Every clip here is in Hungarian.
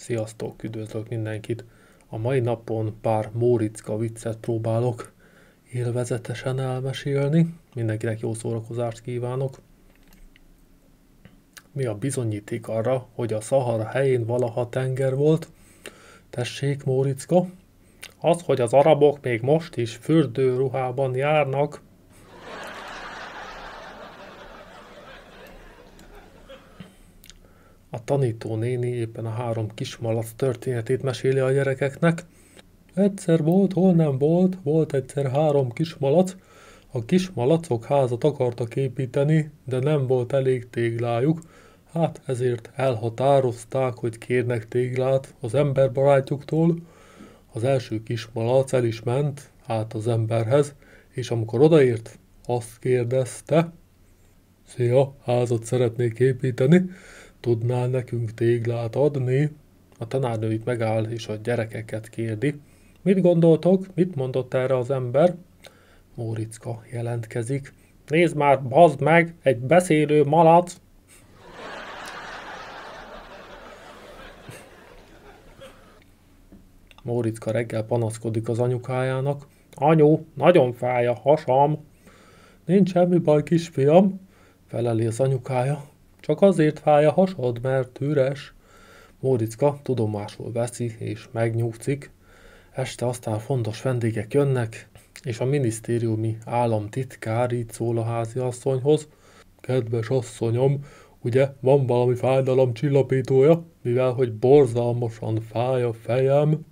Sziasztok, üdvözlök mindenkit! A mai napon pár Móriczka viccet próbálok élvezetesen elmesélni. Mindenkinek jó szórakozást kívánok. Mi a bizonyíték arra, hogy a Szahara helyén valaha tenger volt? Tessék, Móriczka! Az, hogy az arabok még most is fürdőruhában járnak. A tanítónéni éppen a 3 kismalac történetét meséli a gyerekeknek. Egyszer volt, hol nem volt, volt egyszer 3 kismalac. A kismalacok házat akartak építeni, de nem volt elég téglájuk, hát ezért elhatározták, hogy kérnek téglát az emberbarátjuktól. Az első kismalac el is ment át az emberhez, és amikor odaért, azt kérdezte: Szia, házat szeretnék építeni, tudnál nekünk téglát adni? A tanárnő itt megáll, és a gyerekeket kérdi. Mit gondoltok? Mit mondott erre az ember? Móriczka jelentkezik. Nézd már, bazd meg, egy beszélő malac! Móriczka reggel panaszkodik az anyukájának. Anyu, nagyon fáj a hasam. Nincs semmi baj, kisfiam, feleli az anyukája. Csak azért fáj a hasad, mert üres. Móriczka tudomásul veszi és megnyugszik. Este aztán fontos vendégek jönnek, és a minisztériumi államtitkár így szól a háziasszonyhoz. Kedves asszonyom, ugye van valami fájdalomcsillapítója, mivel hogy borzalmasan fáj a fejem?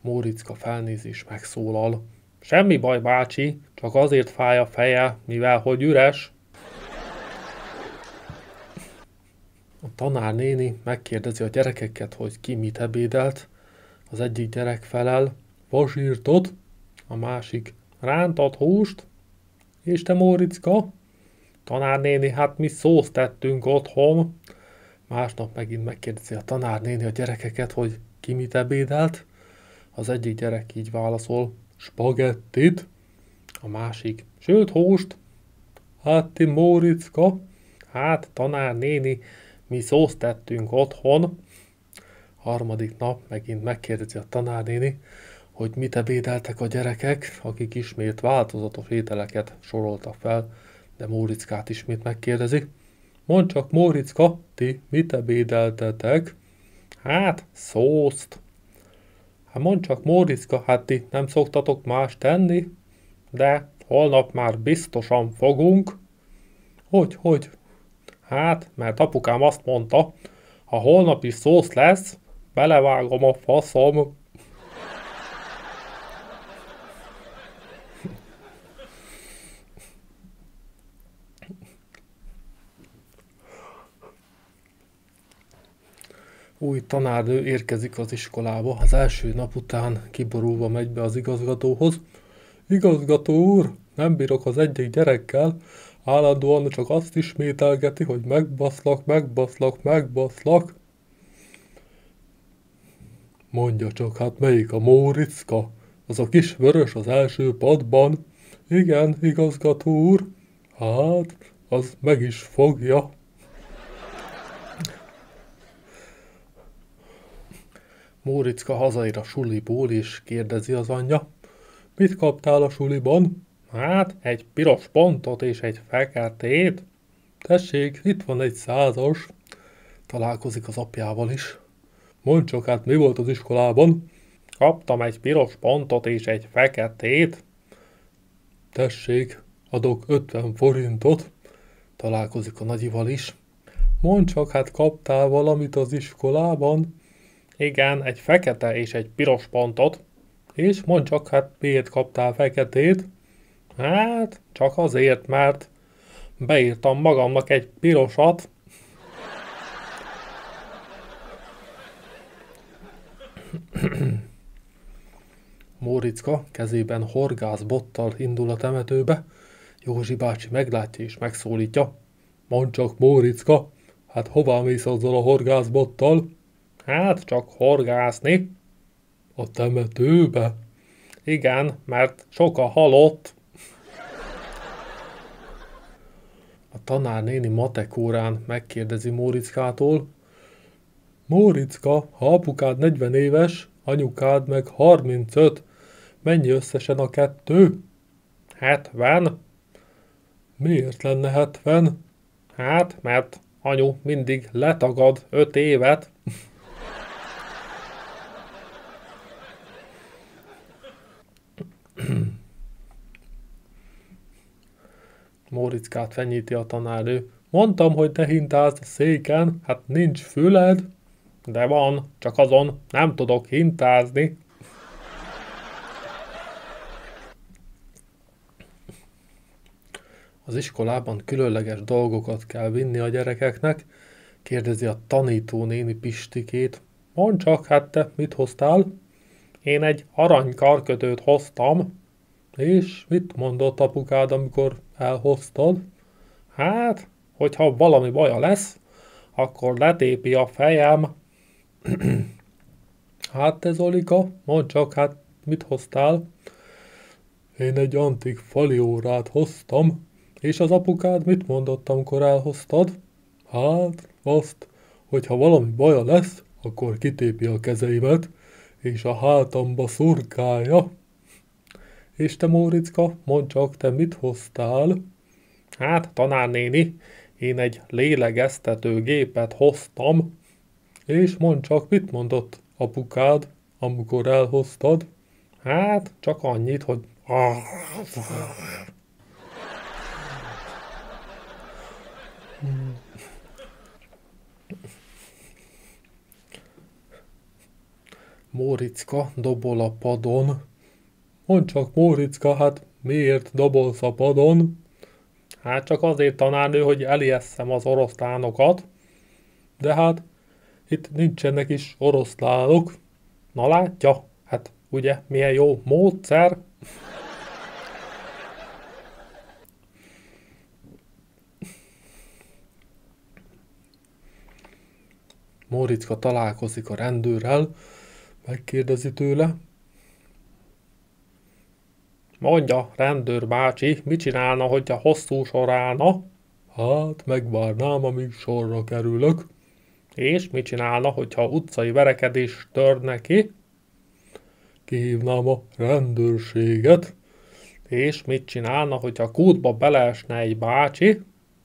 Móriczka felnéz és megszólal. Semmi baj, bácsi, csak azért fáj a feje, mivel hogy üres. A tanárnéni megkérdezi a gyerekeket, hogy ki mit ebédelt. Az egyik gyerek felel, vasírtot, a másik rántott húst. És te, Móriczka? Tanárnéni, hát mi szószt tettünk otthon. Másnap megint megkérdezi a tanárnéni a gyerekeket, hogy ki mit ebédelt. Az egyik gyerek így válaszol, spagettit, a másik sült húst. Hát ti, Móriczka? Hát, tanárnéni, mi szószt tettünk otthon. Harmadik nap megint megkérdezi a tanárnéni, hogy mit ebédeltek a gyerekek, akik ismét változatos ételeket soroltak fel, de Móriczkát ismét megkérdezi. Mondd csak, Móriczka, ti mit ebédeltetek? Hát, szószt. Hát mondd csak, Móriczka, hát ti nem szoktatok más tenni? De holnap már biztosan fogunk. Hogy? Hát, mert apukám azt mondta, ha holnap is szósz lesz, belevágom a faszom. Új tanárnő érkezik az iskolába, az első nap után kiborulva megy be az igazgatóhoz. Igazgató úr, nem bírok az egyik gyerekkel, állandóan csak azt ismételgeti, hogy megbaszlak. Mondja csak, hát melyik a Móriczka? Az a kis vörös az első padban? Igen, igazgató úr. Hát, az meg is fogja. Móriczka hazaér a suliból, és kérdezi az anyja. Mit kaptál a suliban? Hát, egy piros pontot és egy feketét. Tessék, itt van egy 100-as. Találkozik az apjával is. Mondd csak, hát mi volt az iskolában? Kaptam egy piros pontot és egy feketét. Tessék, adok 50 forintot. Találkozik a nagyival is. Mondd csak, hát kaptál valamit az iskolában? Igen, egy fekete és egy piros pontot. És mondd csak, hát miért kaptál feketét? Hát, csak azért, mert beírtam magamnak egy pirosat. Móriczka kezében horgászbottal indul a temetőbe. Józsi bácsi meglátja és megszólítja. Mondd csak, Móriczka, hát hová mész azzal a horgászbottal? Hát csak horgászni. A temetőbe? Igen, mert sok a halott. A tanárnéni matek órán megkérdezi Móriczkától. Móriczka, ha apukád 40 éves, anyukád meg 35, mennyi összesen a kettő? 70. Miért lenne 70? Hát, mert anyu mindig letagad 5 évet. Móriczkát fenyíti a tanárnő. Mondtam, hogy ne hintázz a széken, hát nincs füled. De van, csak azon nem tudok hintázni. Az iskolában különleges dolgokat kell vinni a gyerekeknek, kérdezi a tanítónéni Pistikét. Mondd csak, hát te mit hoztál? Én egy aranykarkötőt hoztam. És mit mondott apukád, amikor elhoztad? Hát, hogyha valami baja lesz, akkor letépi a fejem. Hát te Zolika, mondd csak, hát mit hoztál? Én egy antik faliórát hoztam. És az apukád mit mondott, amikor elhoztad? Hát, azt, hogyha valami baja lesz, akkor kitépi a kezeimet, és a hátamba szurkálja. És te, Móriczka, mondd csak, te mit hoztál? Hát, tanárnéni, én egy lélegeztető gépet hoztam. És mondd csak, mit mondott apukád, amikor elhoztad? Hát, csak annyit, hogy... Móriczka dobol a padon. Mondd csak, Móriczka, hát miért dobolsz a padon? Hát csak azért, tanárnő, hogy elijesszem az oroszlánokat. De hát itt nincsenek is oroszlánok. Na látja? Hát ugye milyen jó módszer? Móriczka találkozik a rendőrrel, megkérdezi tőle. Mondja, rendőr bácsi, mit csinálna, hogyha hosszú sor állna? Hát, megvárnám, amíg sorra kerülök. És mit csinálna, hogyha utcai verekedés törne ki? Kihívnám a rendőrséget. És mit csinálna, hogyha kútba beleesne egy bácsi?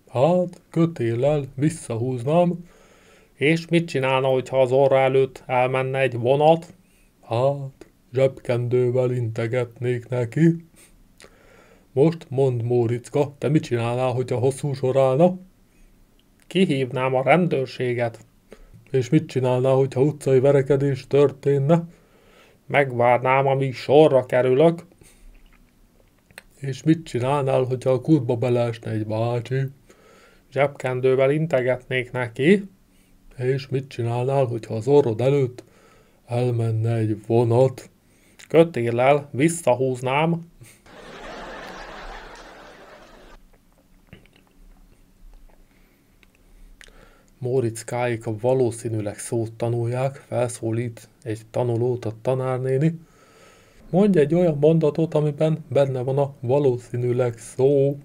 Hát, kötéllel visszahúznám. És mit csinálna, hogyha az orra előtt elmenne egy vonat? Hát, zsebkendővel integetnék neki. Most mondd, Móriczka, te mit csinálnál, hogyha hosszú sor állna? Kihívnám a rendőrséget. És mit csinálnál, hogyha utcai verekedés történne? Megvárnám, amíg sorra kerülök. És mit csinálnál, hogyha a kútba beleesne egy bácsi? Zsebkendővel integetnék neki. És mit csinálnál, hogyha az orrod előtt elmenne egy vonat? Kötéllel visszahúznám. Móriczkáik valószínűleg szót tanulják, felszólít egy tanulót a tanárnéni. Mondj egy olyan mondatot, amiben benne van a valószínűleg szó.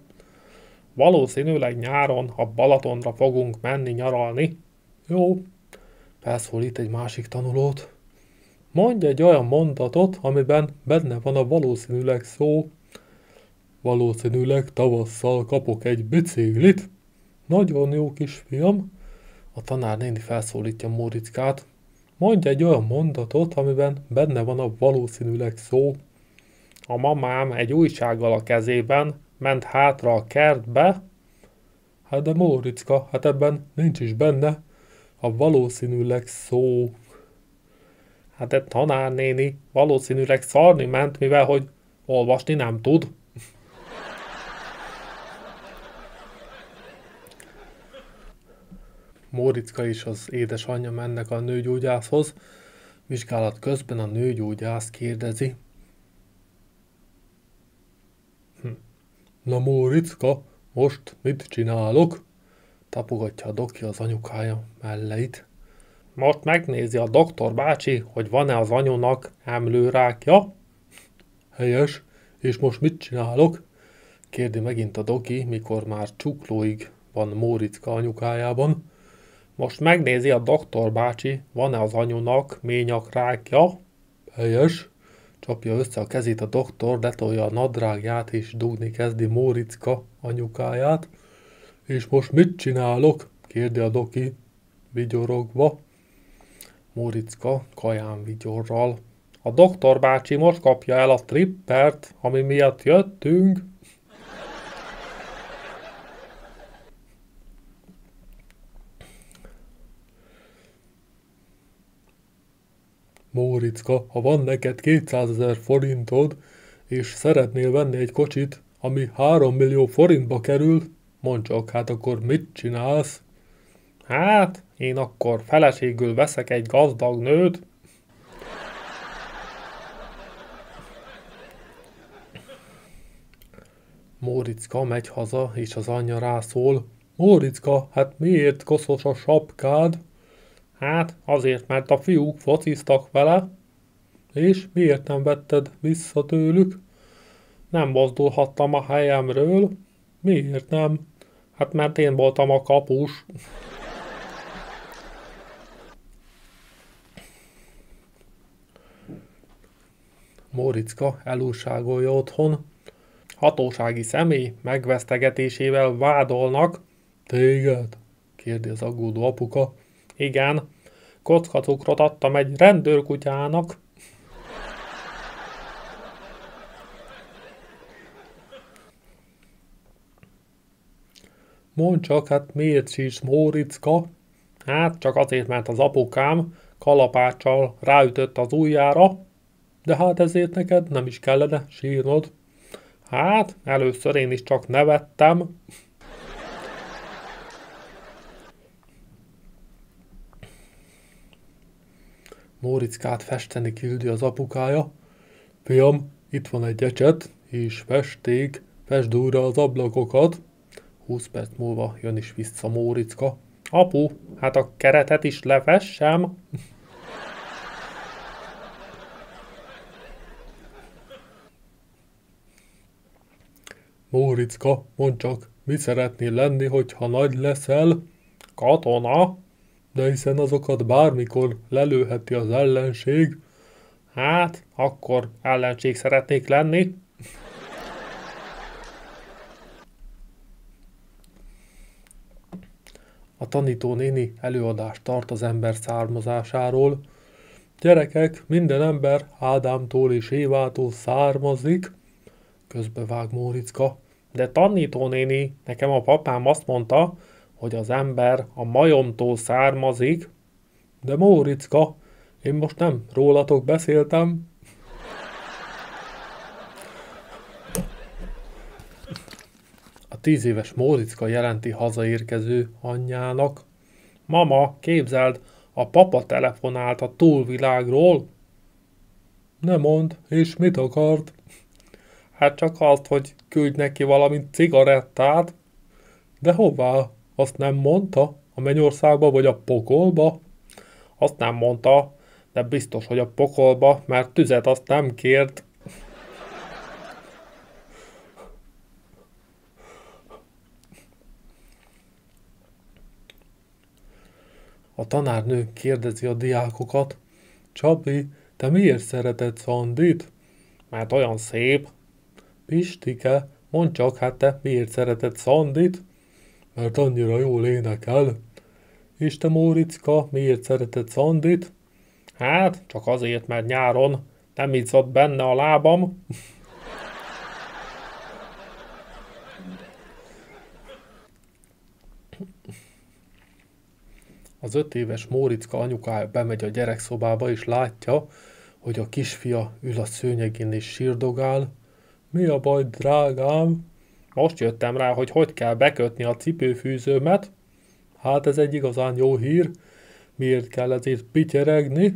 Valószínűleg nyáron a Balatonra fogunk menni nyaralni. Jó, felszólít egy másik tanulót. Mondj egy olyan mondatot, amiben benne van a valószínűleg szó. Valószínűleg tavasszal kapok egy biciklit. Nagyon jó kisfiam. A tanárnéni felszólítja Móriczkát. Mondj egy olyan mondatot, amiben benne van a valószínűleg szó. A mamám egy újsággal a kezében ment hátra a kertbe. Hát de Móriczka, hát ebben nincs is benne a valószínűleg szó. Hát de tanárnéni valószínűleg szarni ment, mivel hogy olvasni nem tud. Móriczka és az édesanyja mennek a nőgyógyászhoz. Vizsgálat közben a nőgyógyász kérdezi. Na Móriczka, most mit csinálok? Tapogatja a doki az anyukája melleit. Most megnézi a doktor bácsi, hogy van-e az anyunak emlőrákja. Helyes, és most mit csinálok? Kérdi megint a doki, mikor már csuklóig van Móriczka anyukájában. Most megnézi a doktor bácsi, van-e az anyunak mély nyakrákja. Helyes. Csapja össze a kezét a doktor, letolja a nadrágját és dugni kezdi Móriczka anyukáját. És most mit csinálok? Kérdi a doki, vigyorogva. Móriczka kaján vigyorral. A doktor bácsi most kapja el a trippert, ami miatt jöttünk. Móriczka, ha van neked 200 000 forintod, és szeretnél venni egy kocsit, ami 3 millió forintba kerül, mondd csak, hát akkor mit csinálsz? Hát, én akkor feleségül veszek egy gazdag nőt. Móriczka megy haza, és az anyja rászól. Móriczka, hát miért koszos a sapkád? Hát, azért, mert a fiúk fociztak vele. És miért nem vetted vissza tőlük? Nem mozdulhattam a helyemről. Miért nem? Hát mert én voltam a kapus. Móriczka elújságolja otthon. Hatósági személy megvesztegetésével vádolnak. Téged? Kérdi az aggódó apuka. Igen, kockacukrot adtam egy rendőrkutyának. Mondd csak, hát miért sírsz, Móriczka? Hát csak azért, mert az apukám kalapáccsal ráütött az ujjára, de hát ezért neked nem is kellene sírnod. Hát, először én is csak nevettem. Móriczkát festeni küldi az apukája. Fiam, itt van egy ecset és festék, fesd újra az ablakokat. 20 perc múlva jön is vissza Móriczka. Apu, hát a keretet is lefessem. Móriczka, mondd csak, mi szeretnél lenni, hogyha nagy leszel? Katona. De hiszen azokat bármikor lelőheti az ellenség. Hát, akkor ellenség szeretnék lenni. A tanítónéni előadást tart az ember származásáról. Gyerekek, minden ember Ádámtól és Évától származik. Közbevág Móriczka. De tanítónéni, nekem a papám azt mondta, hogy az ember a majomtól származik. De Móriczka, én most nem rólatok beszéltem. A 10 éves Móriczka jelenti hazaérkező anyjának. Mama, képzeld, a papa telefonált a túlvilágról. Ne mondd, és mit akart? Hát csak azt, hogy küldj neki valami cigarettát. De hová? Azt nem mondta? A mennyországba vagy a pokolba? Azt nem mondta, de biztos, hogy a pokolba, mert tüzet azt nem kért. A tanárnő kérdezi a diákokat. Csabi, te miért szereted Szandit? Mert olyan szép. Pistike, mondd csak, hát te miért szereted Szandit? Mert annyira jól énekel. És te, Móriczka, miért szereted Szandit? Hát, csak azért, mert nyáron nem izzadt benne a lábam. Az 5 éves Móriczka anyukája bemegy a gyerekszobába, és látja, hogy a kisfia ül a szőnyegén és sírdogál. Mi a baj, drágám? Most jöttem rá, hogy kell bekötni a cipőfűzőmet. Hát ez egy igazán jó hír. Miért kell ezért pityeregni?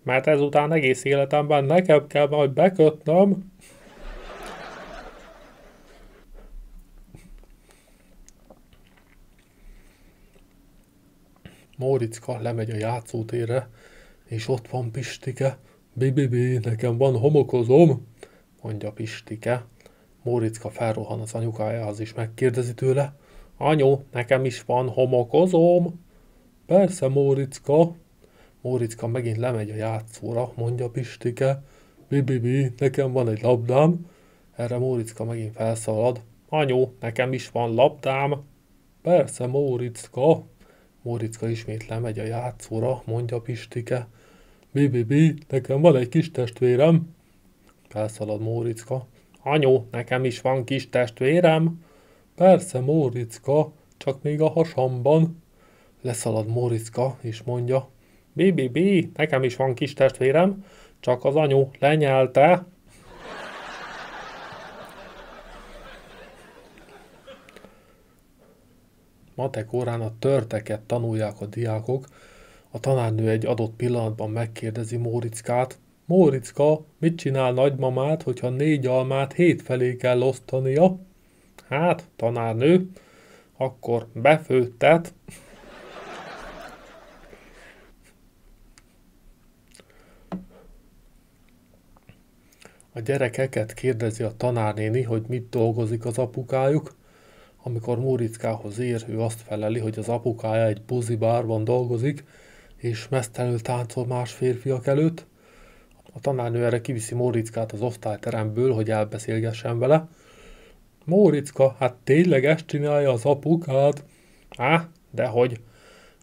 Mert ezután egész életemben nekem kell majd bekötnöm. Móriczka lemegy a játszótérre, és ott van Pistike. Bibibi, nekem van homokozom, mondja Pistike. Móriczka felrohan az anyukájához, és megkérdezi tőle. Anyu, nekem is van homokozom. Persze, Móriczka. Móriczka megint lemegy a játszóra, mondja Pistike. Bibibi, nekem van egy labdám. Erre Móriczka megint felszalad. Anyu, nekem is van labdám. Persze, Móriczka. Móriczka ismét lemegy a játszóra, mondja Pistike. Bibibi, nekem van egy kis testvérem. Felszalad Móriczka. Anyu, nekem is van kis testvérem. Persze, Móriczka, csak még a hasamban. Leszalad Móriczka, és mondja. Bibibi, nekem is van kis testvérem, csak az anyu lenyelte. Matek órán a törteket tanulják a diákok. A tanárnő egy adott pillanatban megkérdezi Móriczkát. Móriczka, mit csinál nagymamát, hogyha 4 almát 7 felé kell osztania? Hát, tanárnő, akkor befőttet. A gyerekeket kérdezi a tanárnéni, hogy mit dolgozik az apukájuk. Amikor Móriczkához ér, ő azt feleli, hogy az apukája egy buzibárban dolgozik, és mesztelenül táncol más férfiak előtt. A tanárnő erre kiviszi Móriczkát az osztályteremből, hogy elbeszélgessen vele. Móriczka, hát tényleg ezt csinálja az apukád? Dehogy.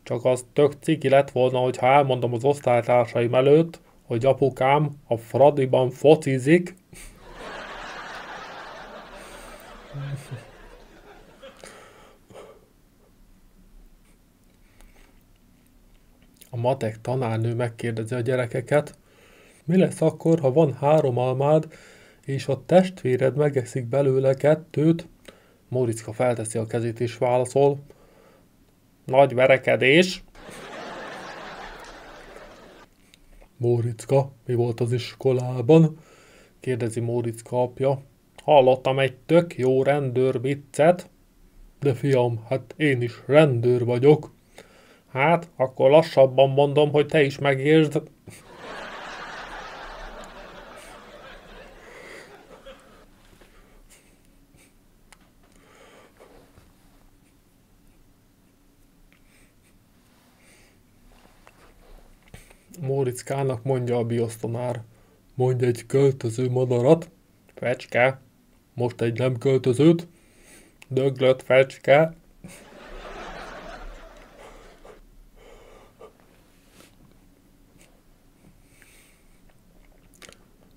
Csak az tök ciki lett volna, hogyha elmondom az osztálytársaim előtt, hogy apukám a Fradiban focizik. A matek tanárnő megkérdezi a gyerekeket, mi lesz akkor, ha van 3 almád, és a testvéred megeszik belőle 2? Móriczka felteszi a kezét és válaszol, nagy verekedés. Móriczka, mi volt az iskolában? Kérdezi Móriczka apja. Hallottam egy tök jó rendőr viccet. De fiam, hát én is rendőr vagyok. Hát, akkor lassabban mondom, hogy te is megértsd. Móriczkának mondja a biosztanár. Mondj egy költöző madarat. Fecske. Most egy nem költözőt. Döglött fecske.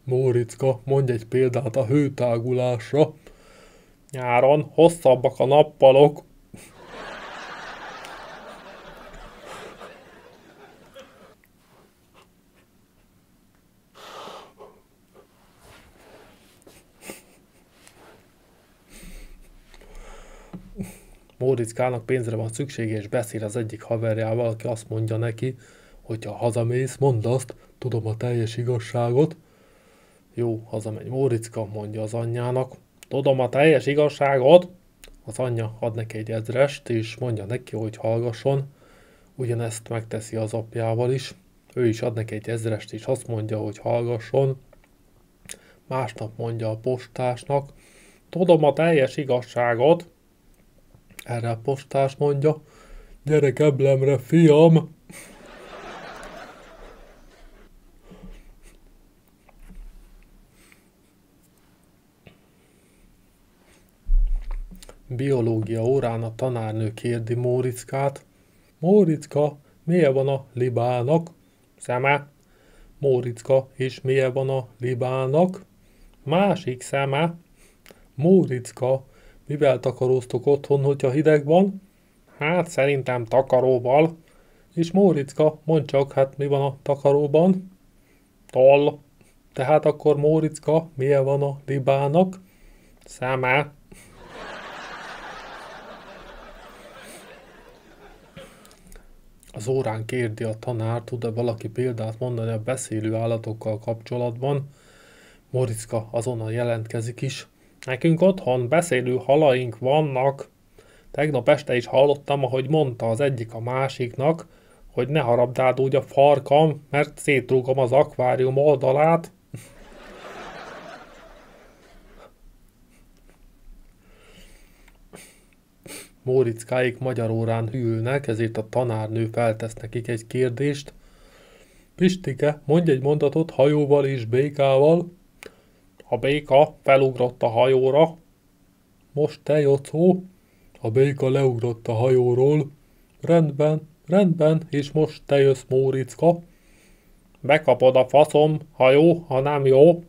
Móriczka, mondj egy példát a hőtágulásra. Nyáron hosszabbak a nappalok. Móriczkának pénzre van szüksége, és beszél az egyik haverjával, aki azt mondja neki, hogy ha hazamész, mondd azt, tudom a teljes igazságot. Jó, hazamegy Móriczka, mondja az anyjának. Tudom a teljes igazságot. Az anyja ad neki egy 1000-est, és mondja neki, hogy hallgasson. Ugyanezt megteszi az apjával is. Ő is ad neki egy 1000-est, és azt mondja, hogy hallgasson. Másnap mondja a postásnak. Tudom a teljes igazságot. Erre a postás mondja. Gyere keblemre, fiam! Biológia órán a tanárnő kérdi Móriczkát. Móriczka, milyen van a libának? Szeme. Móriczka, és milyen van a libának? Másik szeme. Móriczka, mivel takaróztok otthon, hogyha hideg van? Hát szerintem takaróval. És Móriczka, mondd csak, hát mi van a takaróban? Toll. Tehát akkor Móriczka, milyen van a libának? Szeme. Az órán kérdi a tanár, tud-e valaki példát mondani a beszélő állatokkal kapcsolatban. Móriczka azonnal jelentkezik is. Nekünk otthon beszélő halaink vannak. Tegnap este is hallottam, ahogy mondta az egyik a másiknak, hogy ne harabdáld úgy a farkam, mert szétrúgom az akvárium oldalát. Móriczkáik magyar órán hűlnek, ezért a tanárnő feltesz nekik egy kérdést. Pistike, mondj egy mondatot hajóval és békával. A béka felugrott a hajóra. Most te, Jocó. A béka leugrott a hajóról. Rendben, rendben, és most te jössz, Móriczka. Bekapod a faszom, ha jó, ha nem jó.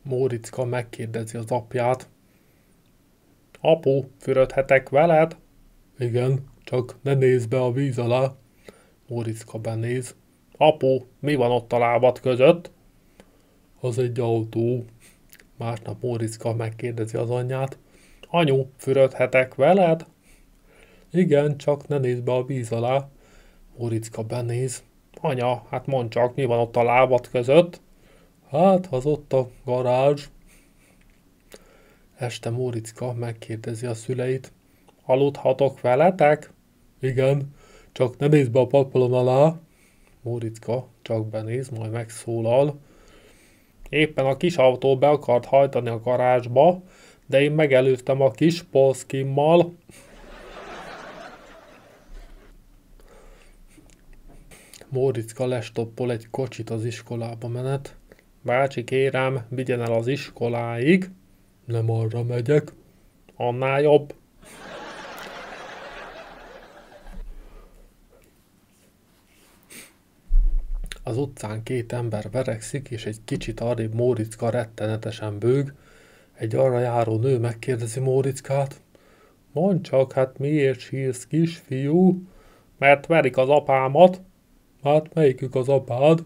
Móriczka megkérdezi az apját. Apu, fürödhetek veled? Igen, csak ne nézz be a víz alá. Móriczka benéz. Apu, mi van ott a lábad között? Az egy autó. Másnap Móriczka megkérdezi az anyját. Anyu, fürödhetek veled? Igen, csak ne nézz be a víz alá. Móriczka benéz. Anya, hát mondd csak, mi van ott a lábad között? Hát, az ott a garázs. Este Móriczka megkérdezi a szüleit. Aludhatok veletek? Igen, csak ne nézz be a padlón alá. Móriczka csak benéz, majd megszólal. Éppen a kis autó be akart hajtani a garázsba, de én megelőztem a kis polszkimmal. Móriczka lestoppol egy kocsit az iskolába menet. Bácsi, kérem, vigyen el az iskoláig. Nem arra megyek. Annál jobb. Az utcán két ember verekszik, és egy kicsit arrébb Móriczka rettenetesen bőg. Egy arra járó nő megkérdezi Móriczkát. Mondd csak, hát miért sírsz, kisfiú? Mert verik az apámat. Hát melyikük az apád?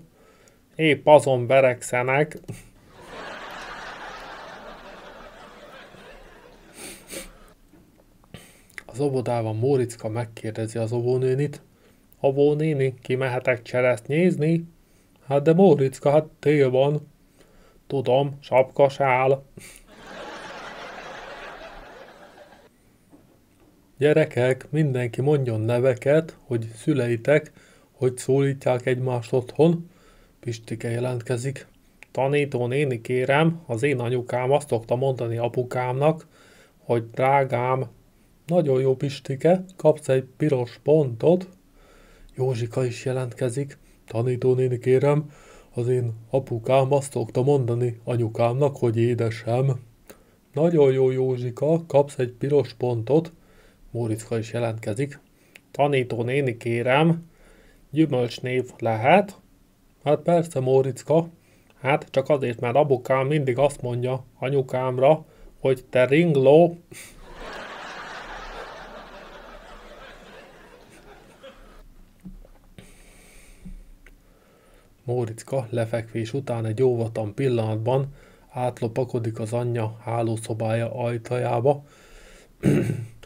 Épp azon verekszenek. Az óvodában Móriczka megkérdezi az óvónénit. Óvónéni, kimehetek cseresznyézni? Hát de Móriczka, hát tél van. Tudom, sapka sál. Gyerekek, mindenki mondjon neveket, hogy szüleitek, hogy szólítják egymást otthon. Pistike jelentkezik. Tanító néni, kérem, az én anyukám azt szokta mondani apukámnak, hogy drágám. Nagyon jó, Pistike, kapsz egy piros pontot. Józsika is jelentkezik. Tanító néni, kérem, az én apukám azt szokta mondani anyukámnak, hogy édesem. Nagyon jó, Józsika, kapsz egy piros pontot. Móriczka is jelentkezik. Tanító néni, kérem, gyümölcsnév lehet? Hát persze, Móriczka. Hát csak azért, mert apukám mindig azt mondja anyukámra, hogy te ringló. Móriczka lefekvés után egy óvatlan pillanatban átlopakodik az anyja hálószobája ajtajába.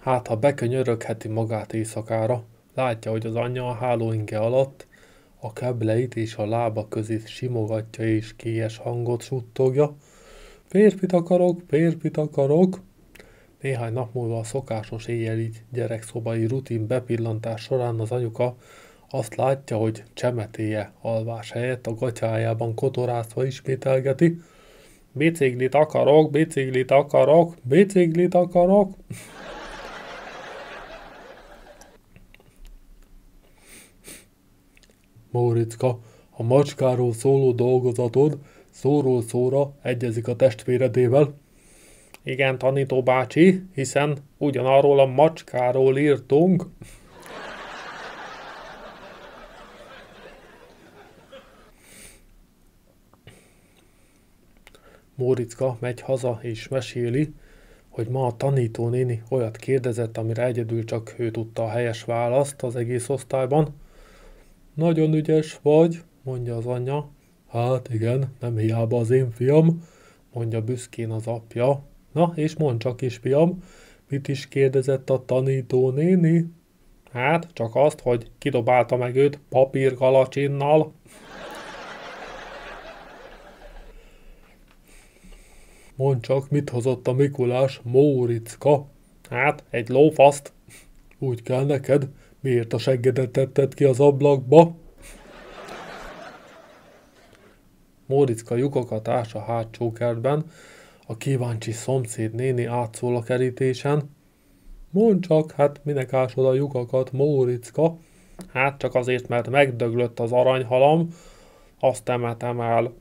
Hát, ha bekönyörögheti magát éjszakára, látja, hogy az anyja a hálóinge alatt a kebleit és a lába közé simogatja és kélyes hangot suttogja. Férfit akarok, férfit akarok. Néhány nap múlva a szokásos éjjeli gyerekszobai rutin bepillantás során az anyuka azt látja, hogy csemetéje alvás helyett a gatyájában kotorászva ismételgeti. Biciklit akarok, biciklit akarok, biciklit akarok. Móriczka, a macskáról szóló dolgozatod szóról szóra egyezik a testvéredével. Igen, tanító bácsi, hiszen ugyanarról a macskáról írtunk. Móriczka megy haza és meséli, hogy ma a tanítónéni olyat kérdezett, amire egyedül csak ő tudta a helyes választ az egész osztályban. Nagyon ügyes vagy, mondja az anyja. Hát igen, nem hiába az én fiam, mondja büszkén az apja. Na, és mondd csak, kisfiam, mit is kérdezett a tanítónéni? Hát, csak azt, hogy kidobálta meg őt papírgalacsinnal. Mondd csak, mit hozott a Mikulás, Móriczka? Hát, egy lófaszt. Úgy kell neked, miért a seggedet tetted ki az ablakba? Móriczka lyukakat ás a hátsó kertben, a kíváncsi szomszéd néni átszól a kerítésen. Mondd csak, hát minek ásod a lyukakat, Móriczka? Hát csak azért, mert megdöglött az aranyhalam, azt emetem el.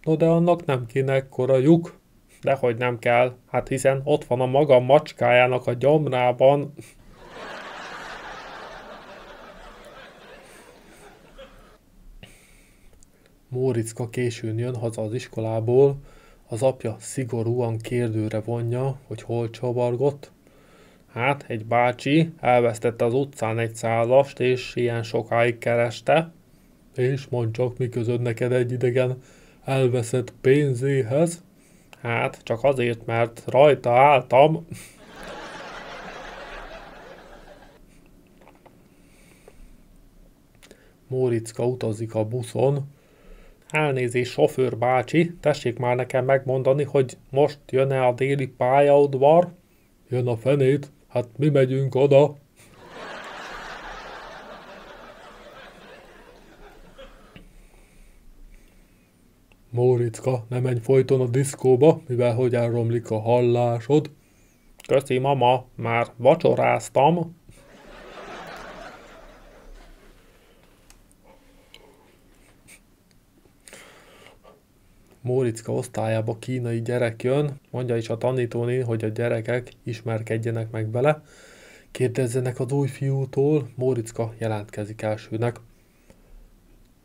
No de annak nem kéne ekkora lyuk. Dehogy nem kell, hát hiszen ott van a maga macskájának a gyomrában. Móriczka későn jön haza az iskolából, az apja szigorúan kérdőre vonja, hogy hol csavargott. Hát, egy bácsi elvesztette az utcán egy százast, és ilyen sokáig kereste. És mondd csak, mi közöd neked egy idegen elveszett pénzéhez? Hát, csak azért, mert rajta álltam. Móriczka utazik a buszon. Elnézést, sofőr bácsi, tessék már nekem megmondani, hogy most jön-e a déli pályaudvar? Jön a fenét, hát mi megyünk oda. Móriczka, ne menj folyton a diszkóba, mivel hogy elromlik a hallásod. Köszi, mama, már vacsoráztam. Móriczka osztályába kínai gyerek jön, mondja is a tanítónéni, hogy a gyerekek ismerkedjenek meg vele. Kérdezzenek az új fiútól, Móriczka jelentkezik elsőnek.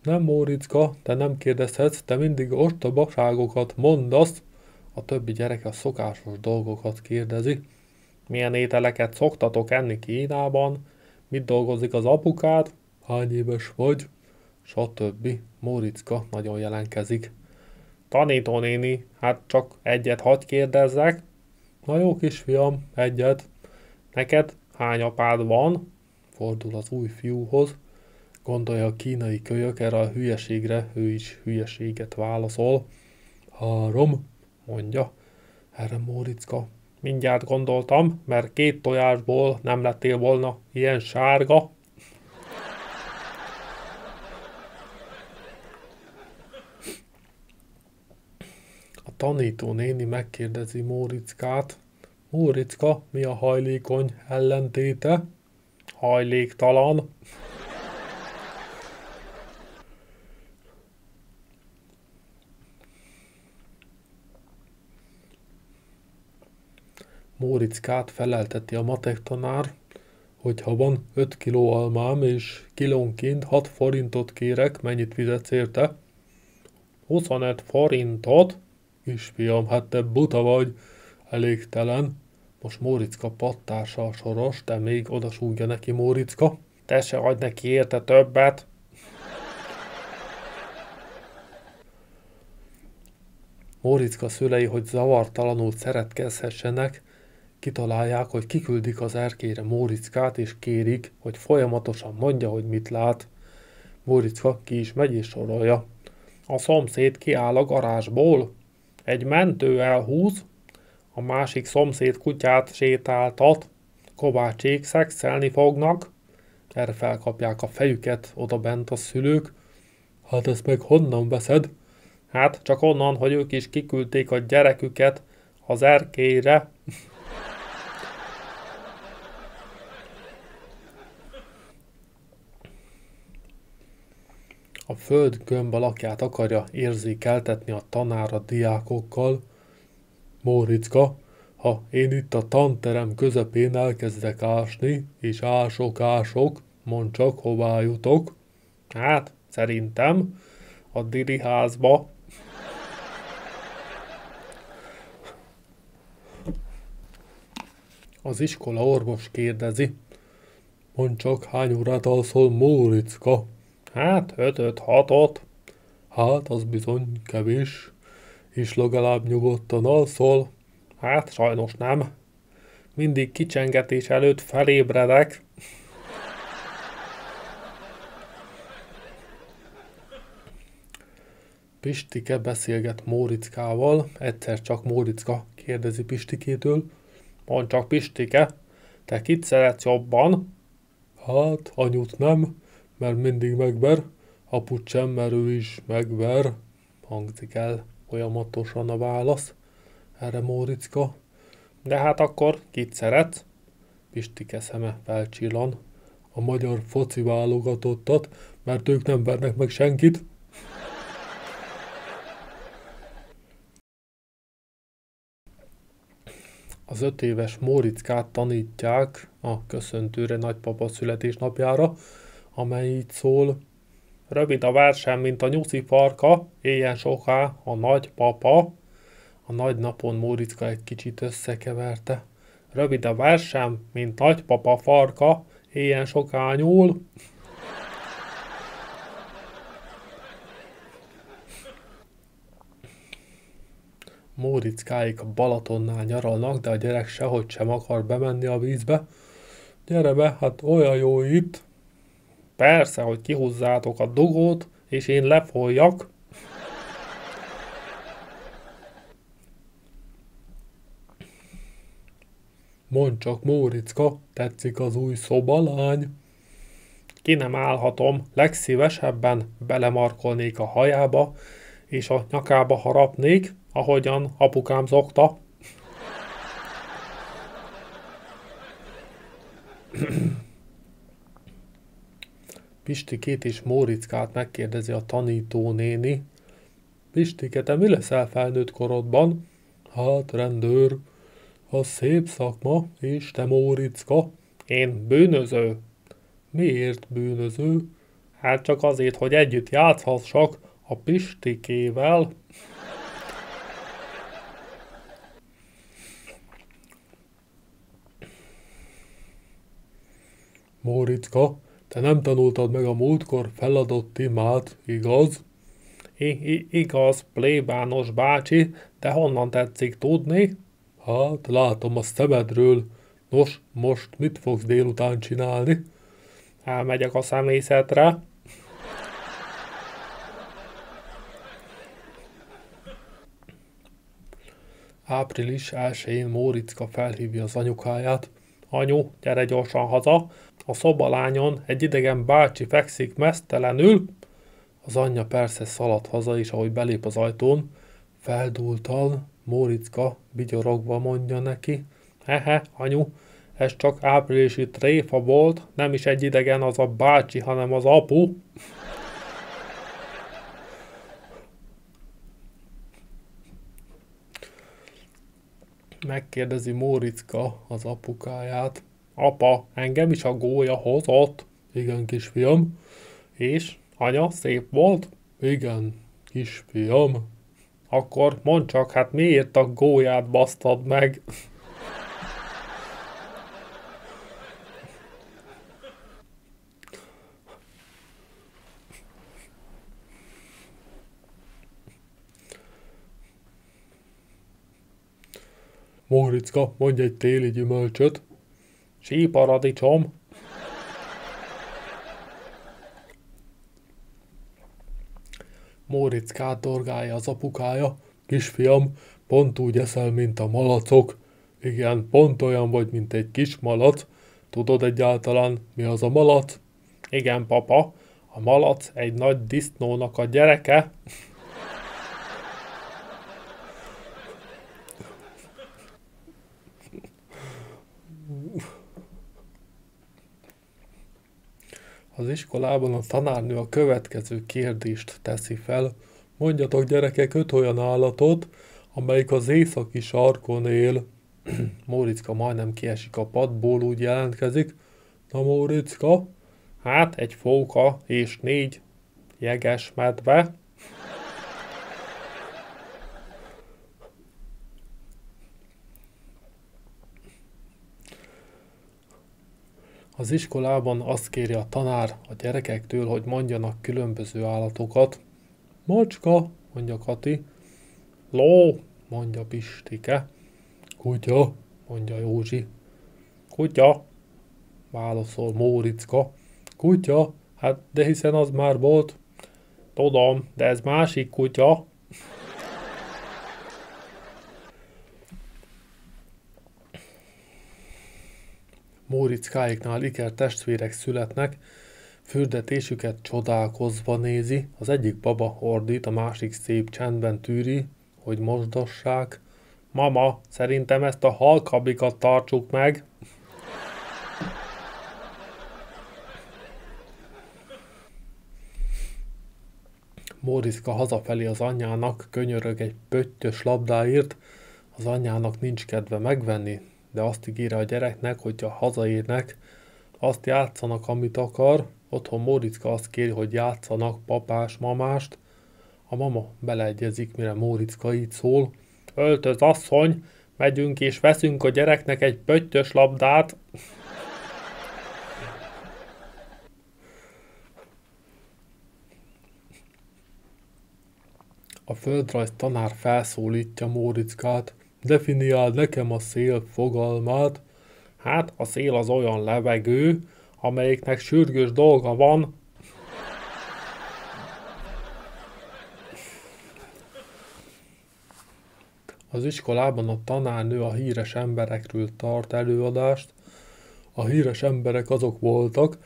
Nem, Móriczka, te nem kérdezhetsz, te mindig ostobaságokat mondasz. A többi gyerek a szokásos dolgokat kérdezi. Milyen ételeket szoktatok enni Kínában? Mit dolgozik az apukád? Hány éves vagy? Stb. Móriczka nagyon jelentkezik. Tanítónéni, hát csak egyet hadd kérdezzek. Na jó kisfiam, egyet. Neked hány apád van? Fordul az új fiúhoz. Gondolja a kínai kölyök, erre a hülyeségre ő is hülyeséget válaszol. 3, mondja. Erre Móriczka. Mindjárt gondoltam, mert 2 tojásból nem lettél volna ilyen sárga. A tanítónéni megkérdezi Móriczkát. Móriczka, mi a hajlékony ellentéte? Hajléktalan. Móriczkát felelteti a matek tanár, hogy ha van 5 kiló almám, és kilónként 6 forintot kérek, mennyit fizetsz érte? 25 forintot? Kisfiam, hát te buta vagy, elégtelen. Most Móriczka pattársa a soros, de még odasúgja neki Móriczka. Te se adj neki érte többet. Móriczka szülei, hogy zavartalanul szeretkezhessenek, kitalálják, hogy kiküldik az erkélyre Móriczkát, és kérik, hogy folyamatosan mondja, hogy mit lát. Móriczka ki is megy és sorolja. A szomszéd kiáll a garázsból. Egy mentő elhúz, a másik szomszéd kutyát sétáltat, Kovácsék szexelni fognak. Erre felkapják a fejüket odabent a szülők. Hát ezt meg honnan veszed? Hát csak onnan, hogy ők is kiküldték a gyereküket az erkélyre. A föld gömb alakját akarja érzékeltetni a tanár a diákokkal. Móriczka, ha én itt a tanterem közepén elkezdek ásni, és ások, mondd csak, hová jutok. Hát, szerintem a diriházba. Az iskola orvos kérdezi. Mondd csak, hány órát alszol, Móriczka? Hát, 5-6-ot. Hát, az bizony kevés. És legalább nyugodtan alszol? Hát, sajnos nem. Mindig kicsengetés előtt felébredek. Pistike beszélget Móriczkával, egyszer csak Móriczka kérdezi Pistikétől. Mondd csak, Pistike, te kit szeretsz jobban? Hát, anyut nem, mert mindig megver, aput sem, mert ő is megver. hangzik el folyamatosan a válasz. Erre Móriczka. De hát akkor kit szeretsz? Pistike szeme felcsillan. A magyar foci válogatottat, mert ők nem vernek meg senkit. Az 5 éves Móriczkát tanítják a köszöntőre nagypapa születésnapjára, amely így szól: rövid a verseny, mint a nyuszi farka, éljen soká a nagypapa. A nagy napon Móriczka egy kicsit összekeverte. Rövid a verseny, mint nagypapa farka, éljen soká nyúl. Móriczkáik a Balatonnál nyaralnak, de a gyerek sehogy sem akar bemenni a vízbe. Gyere be, hát olyan jó itt. Persze, hogy kihúzzátok a dugót, és én lefolyjak. Mondd csak, Móriczka, tetszik az új szobalány? Ki nem állhatom, legszívesebben belemarkolnék a hajába, és a nyakába harapnék, ahogyan apukám szokta. Pistikét és Móriczkát megkérdezi a tanítónéni. Pistike, te mi leszel felnőtt korodban? Hát, rendőr. Az szép szakma, és te, Móriczka? Én bűnöző. Miért bűnöző? Hát csak azért, hogy együtt játszhassak a Pistikével. Móriczka, te nem tanultad meg a múltkor feladott imát, igaz? Igaz, plébános bácsi, de honnan tetszik tudni? Hát, látom a szemedről. Nos, most mit fogsz délután csinálni? Elmegyek a szemészetre. Április 1-én Móriczka felhívja az anyukáját. Anyu, gyere gyorsan haza! A szobalányon egy idegen bácsi fekszik meztelenül. Az anyja persze szaladt haza, és ahogy belép az ajtón, feldúltan Móriczka vigyorogva mondja neki: hehe, anyu, ez csak áprilisi tréfa volt, nem is egy idegen az a bácsi, hanem az apu. Megkérdezi Móriczka az apukáját. Apa, engem is a gólya hozott? Igen, kisfiam. És, anya, szép volt? Igen, kisfiam. Akkor mondd csak, hát miért a gólyát basztad meg? Móriczka, mondj egy téli gyümölcsöt. Síparadicsom. Móriczkát dorgálja az apukája. Kisfiam, pont úgy eszel, mint a malacok. Igen, pont olyan vagy, mint egy kis malac. Tudod egyáltalán, mi az a malac? Igen, papa, a malac egy nagy disznónak a gyereke. Az iskolában a tanárnő a következő kérdést teszi fel. Mondjatok, gyerekek, 5 olyan állatot, amelyik az északi sarkon él. Móriczka majdnem kiesik a padból, úgy jelentkezik. Na, Móriczka? Hát egy fóka és 4 jeges medve. Az iskolában azt kéri a tanár a gyerekektől, hogy mondjanak különböző állatokat. Macska, mondja Kati. Ló, mondja Pistike. Kutya, mondja Józsi. Kutya, válaszol Móriczka. Kutya, hát de hiszen az már volt. Tudom, de ez másik kutya. Móriczkáiknál iker testvérek születnek. Fürdetésüket csodálkozva nézi, az egyik baba ordít, a másik szép csendben tűri, hogy mosdassák. Mama, szerintem ezt a halkabikat tartsuk meg. Móriczka hazafelé az anyjának könyörög egy pöttyös labdáért, az anyjának nincs kedve megvenni, de azt ígéri a gyereknek, hogyha hazaérnek, azt játszanak, amit akar. Otthon Móriczka azt kéri, hogy játszanak papás-mamást. A mama beleegyezik, mire Móriczka így szól. Öltöz, asszony, megyünk és veszünk a gyereknek egy pöttyös labdát. A földrajz tanár felszólítja Móriczkát. Definiáld nekem a szél fogalmát. Hát, a szél az olyan levegő, amelyiknek sürgős dolga van. Az iskolában a tanárnő a híres emberekről tart előadást. A híres emberek azok voltak,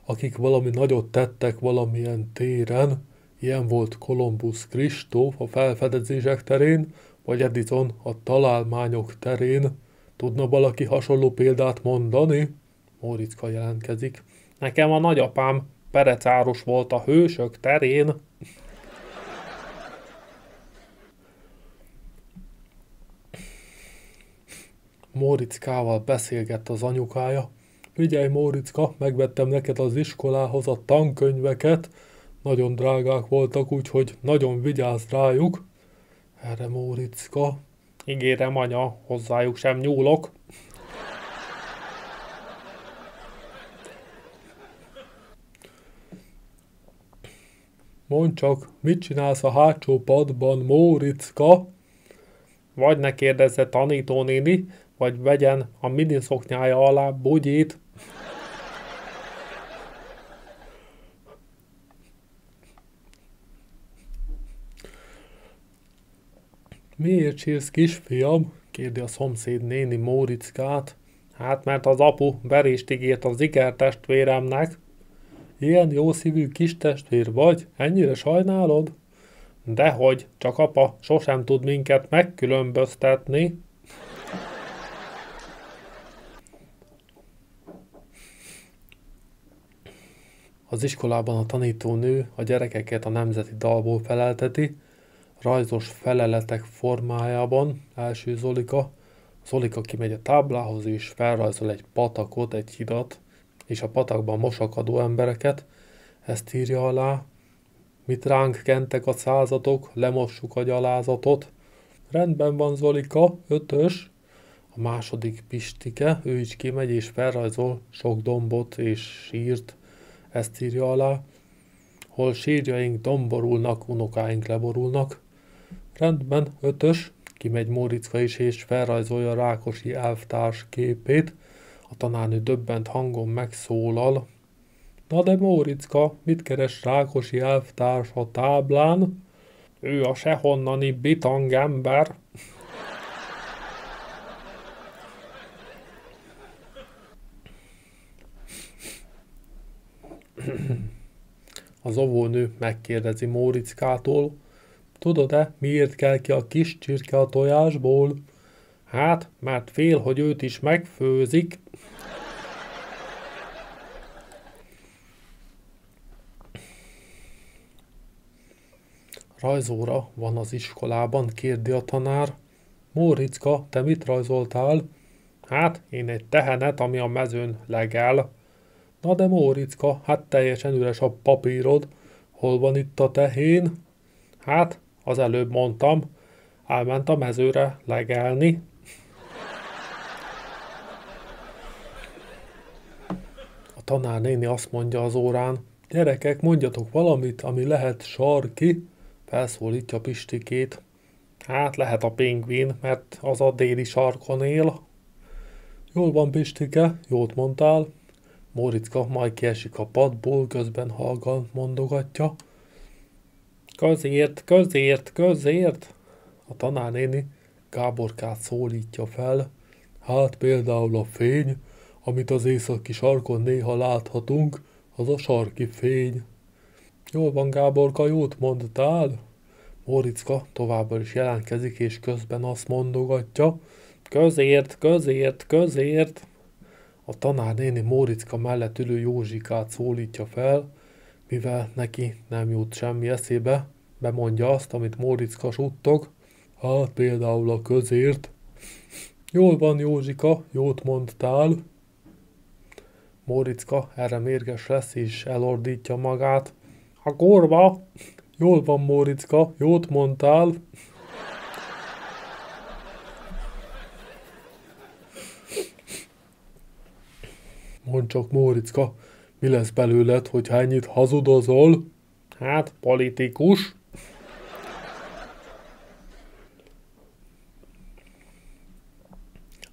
akik valami nagyot tettek valamilyen téren. Ilyen volt Kolumbusz Kristóf a felfedezések terén, vagy Edison a találmányok terén. Tudna valaki hasonló példát mondani? Móriczka jelentkezik. Nekem a nagyapám perecáros volt a hősök terén. Móriczkával beszélgett az anyukája. Figyelj, Móriczka, megvettem neked az iskolához a tankönyveket. Nagyon drágák voltak, úgyhogy nagyon vigyázz rájuk. Erre Móriczka. Ígérem, anya, hozzájuk sem nyúlok. Mondd csak, mit csinálsz a hátsó padban, Móriczka? Vagy ne kérdezze tanítónéni, vagy vegyen a miniszoknyája alá bugyit. Miért sírsz, kisfiam? Kérdi a szomszéd néni Móriczkát. Hát, mert az apu verést ígért az ikertestvéremnek. Ilyen jószívű kis testvér vagy? Ennyire sajnálod? Dehogy, csak apa sosem tud minket megkülönböztetni. Az iskolában a tanítónő a gyerekeket a nemzeti dalból felelteti, rajzos feleletek formájában. Első Zolika. Zolika kimegy a táblához és felrajzol egy patakot, egy hidat, és a patakban mosakadó embereket. Ezt írja alá. Mit ránk kentek a százatok, lemossuk a gyalázatot. Rendben van, Zolika, 5-ös. A második Pistike, ő is kimegy és felrajzol sok dombot és sírt. Ezt írja alá. Hol sírjaink domborulnak, unokáink leborulnak. Rendben, 5-ös. Kimegy Móriczka is és felrajzolja Rákosi elvtárs képét. A tanárnő döbbent hangon megszólal. Na de Móriczka, mit keres Rákosi elvtárs a táblán? Ő a sehonnani bitang ember. Az óvónő megkérdezi Móriczkától. Tudod-e, miért kell ki a kis csirke a tojásból? Hát, mert fél, hogy őt is megfőzik. Rajzóra van az iskolában, kérdi a tanár. Móriczka, te mit rajzoltál? Hát, én egy tehenet, ami a mezőn legel. Na de Móriczka, hát teljesen üres a papírod. Hol van itt a tehén? Hát, az előbb mondtam, elment a mezőre legelni. A tanárnéni azt mondja az órán, gyerekek, mondjatok valamit, ami lehet sarki. Felszólítja Pistikét. Hát lehet a pingvin, mert az a déli sarkon él. Jól van, Pistike, jót mondtál. Móriczka majd kiesik a padból, közben halkan mondogatja. Közért, közért, közért! A tanárnéni Gáborkát szólítja fel. Hát például a fény, amit az északi sarkon néha láthatunk, az a sarki fény. Jól van, Gáborka, jót mondtál? Móriczka továbbra is jelentkezik, és közben azt mondogatja. Közért, közért, közért. A tanárnéni Móriczka mellett ülő Józsikát szólítja fel, mivel neki nem jut semmi eszébe, bemondja azt, amit Móriczka suttog. Hát például a közért. Jól van, Józsika, jót mondtál. Móriczka erre mérges lesz, és elordítja magát. A korba! Jól van, Móriczka, jót mondtál. Mondd csak, Móriczka, mi lesz belőled, hogy ennyit hazudozol? Hát, politikus.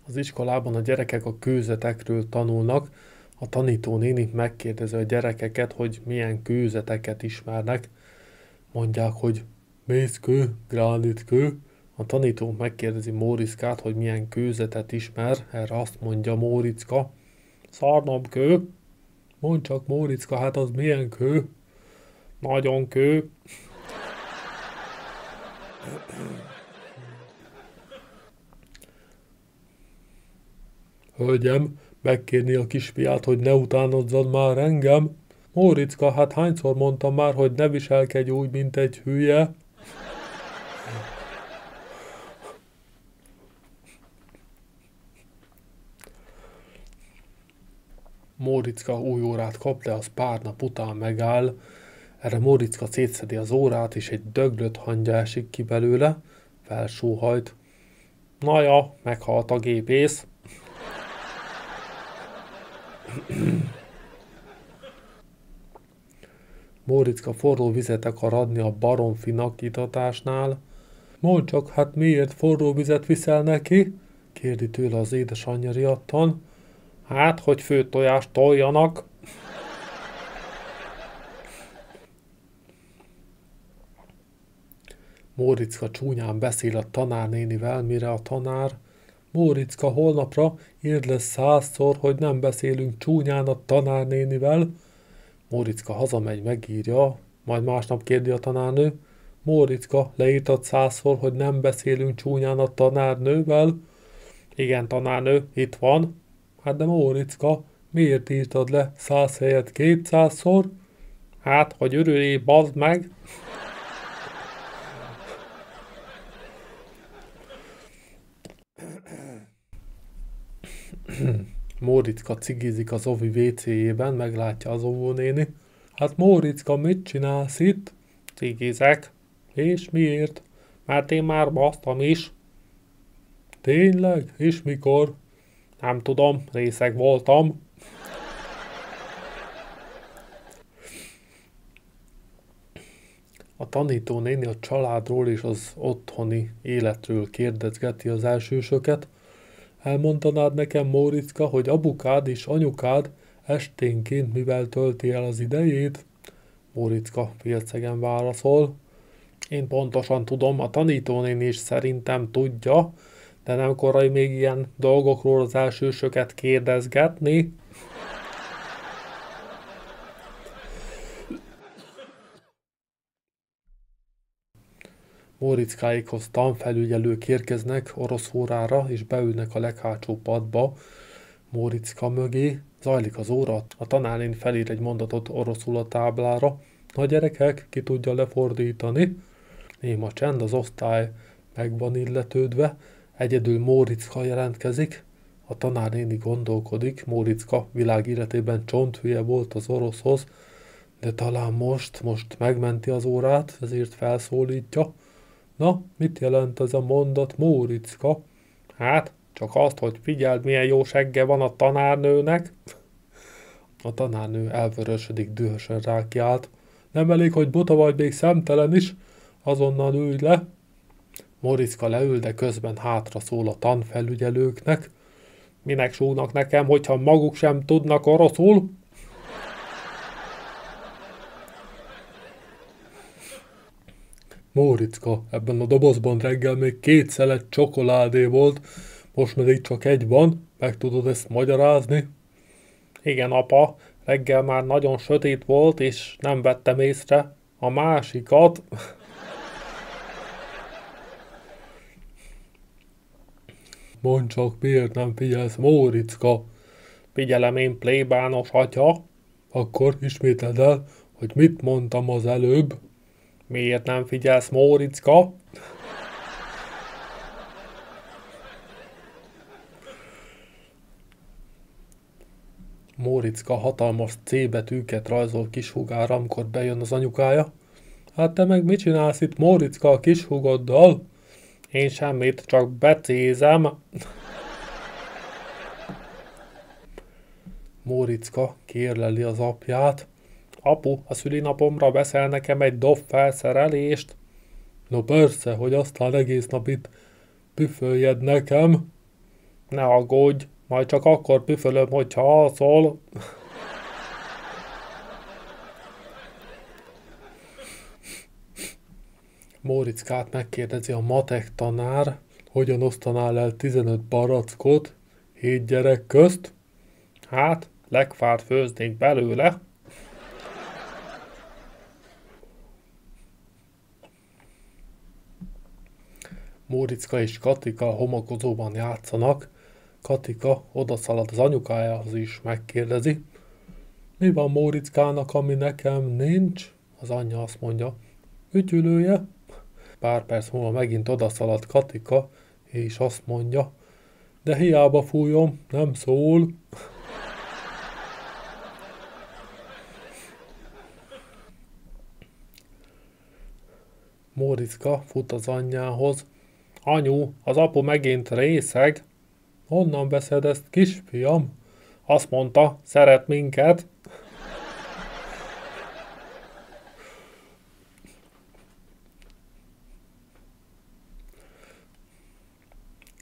Az iskolában a gyerekek a kőzetekről tanulnak. A tanítónéni megkérdezi a gyerekeket, hogy milyen kőzeteket ismernek. Mondják, hogy mészkő, gránitkő. A tanító megkérdezi Móriczkát, hogy milyen kőzetet ismer. Erre azt mondja Móriczka. Szarnamkő. Mondd csak, Móriczka, hát az milyen kő? Nagyon kő. Hölgyem, megkérni a kisfiát, hogy ne utánozzad már engem? Móriczka, hát hányszor mondtam már, hogy ne viselkedj úgy, mint egy hülye? Móriczka új órát kap, de az pár nap után megáll. Erre Móriczka szétszedi az órát, és egy döglött hangya esik ki belőle. Felsóhajt. Naja, meghalt a gépész. Móriczka forró vizet akar adni a baromfinak itatásnál. Mondd csak, hát miért forró vizet viszel neki? Kérdi tőle az édesanyja riadtan. Hát, hogy főtt tojást toljanak. Móriczka csúnyán beszél a tanárnénivel, mire a tanár. Móriczka, holnapra írd le 100-szor, hogy nem beszélünk csúnyán a tanárnénivel. Móriczka hazamegy, megírja, majd másnap kérdi a tanárnő. Móriczka, leírtad 100-szor, hogy nem beszélünk csúnyán a tanárnővel? Igen, tanárnő, itt van. Hát de Móriczka, miért írtad le 100 helyett 200-szor? Hát, hogy örüljé, bazd meg! Móriczka cigizik az ovi WC-jében, meglátja az óvónéni. Hát Móriczka, mit csinálsz itt? Cigizek. És miért? Mert én már basztam is. Tényleg? És mikor? Nem tudom, részeg voltam. A tanítónéni a családról és az otthoni életről kérdezgeti az elsősöket. Elmondanád nekem, Móriczka, hogy apukád és anyukád esténként mivel tölti el az idejét? Móriczka félszegen válaszol. Én pontosan tudom, a tanítónéni is szerintem tudja, de nem korai még ilyen dolgokról az elsősöket kérdezgetni. Móriczkáikhoz tanfelügyelők érkeznek orosz órára, és beülnek a leghátsó padba. Móriczka mögé zajlik az óra, a tanárnéni felír egy mondatot oroszul a táblára. Na gyerekek, ki tudja lefordítani? Néma csend, az osztály meg van illetődve, egyedül Móriczka jelentkezik. A tanárnéni gondolkodik, Móriczka világéletében csonthülye volt az oroszhoz, de talán most megmenti az órát, ezért felszólítja. Na, mit jelent ez a mondat, Móriczka? Hát, csak azt, hogy figyeld, milyen jó segge van a tanárnőnek. A tanárnő elvörösödik, dühösen rákiált. Nem elég, hogy buta vagy, még szemtelen is. Azonnal ülj le. Móriczka leül, de közben hátra szól a tanfelügyelőknek. Minek súgnak nekem, hogyha maguk sem tudnak oroszul? Móriczka, ebben a dobozban reggel még 2 szelet csokoládé volt, most pedig csak egy van, meg tudod ezt magyarázni? Igen, apa, Reggel már nagyon sötét volt, és nem vettem észre a másikat. Mondd csak, miért nem figyelsz, Móriczka? Figyelem én, plébános atya. Akkor ismételd el, hogy mit mondtam az előbb. Miért nem figyelsz, Móriczka? Móriczka hatalmas C betűket rajzol kishúgára, amikor bejön az anyukája. Hát te meg mit csinálsz itt, Móriczka, a kishúgoddal? Én semmit, csak becézem. Móriczka kérleli az apját. Apu, a szülinapomra veszel nekem egy dob felszerelést? No persze, hogy aztán egész nap itt püföljed nekem. Ne aggódj, majd csak akkor püfölöm, hogyha alszol. Móriczkát megkérdezi a matek tanár, hogyan osztanál el 15 barackot 7 gyerek közt. Hát, legfárt főznénk belőle. Móriczka és Katika a homokozóban játszanak. Katika odaszalad az anyukájához is megkérdezi. Mi van Móriczkának, ami nekem nincs? Az anyja azt mondja, ütyülője. Pár perc múlva megint odaszalad Katika, és azt mondja, de hiába fújom, nem szól. Móriczka fut az anyjához. Anyu, az apu megint részeg. Honnan veszed ezt, kisfiam? Azt mondta, szeret minket.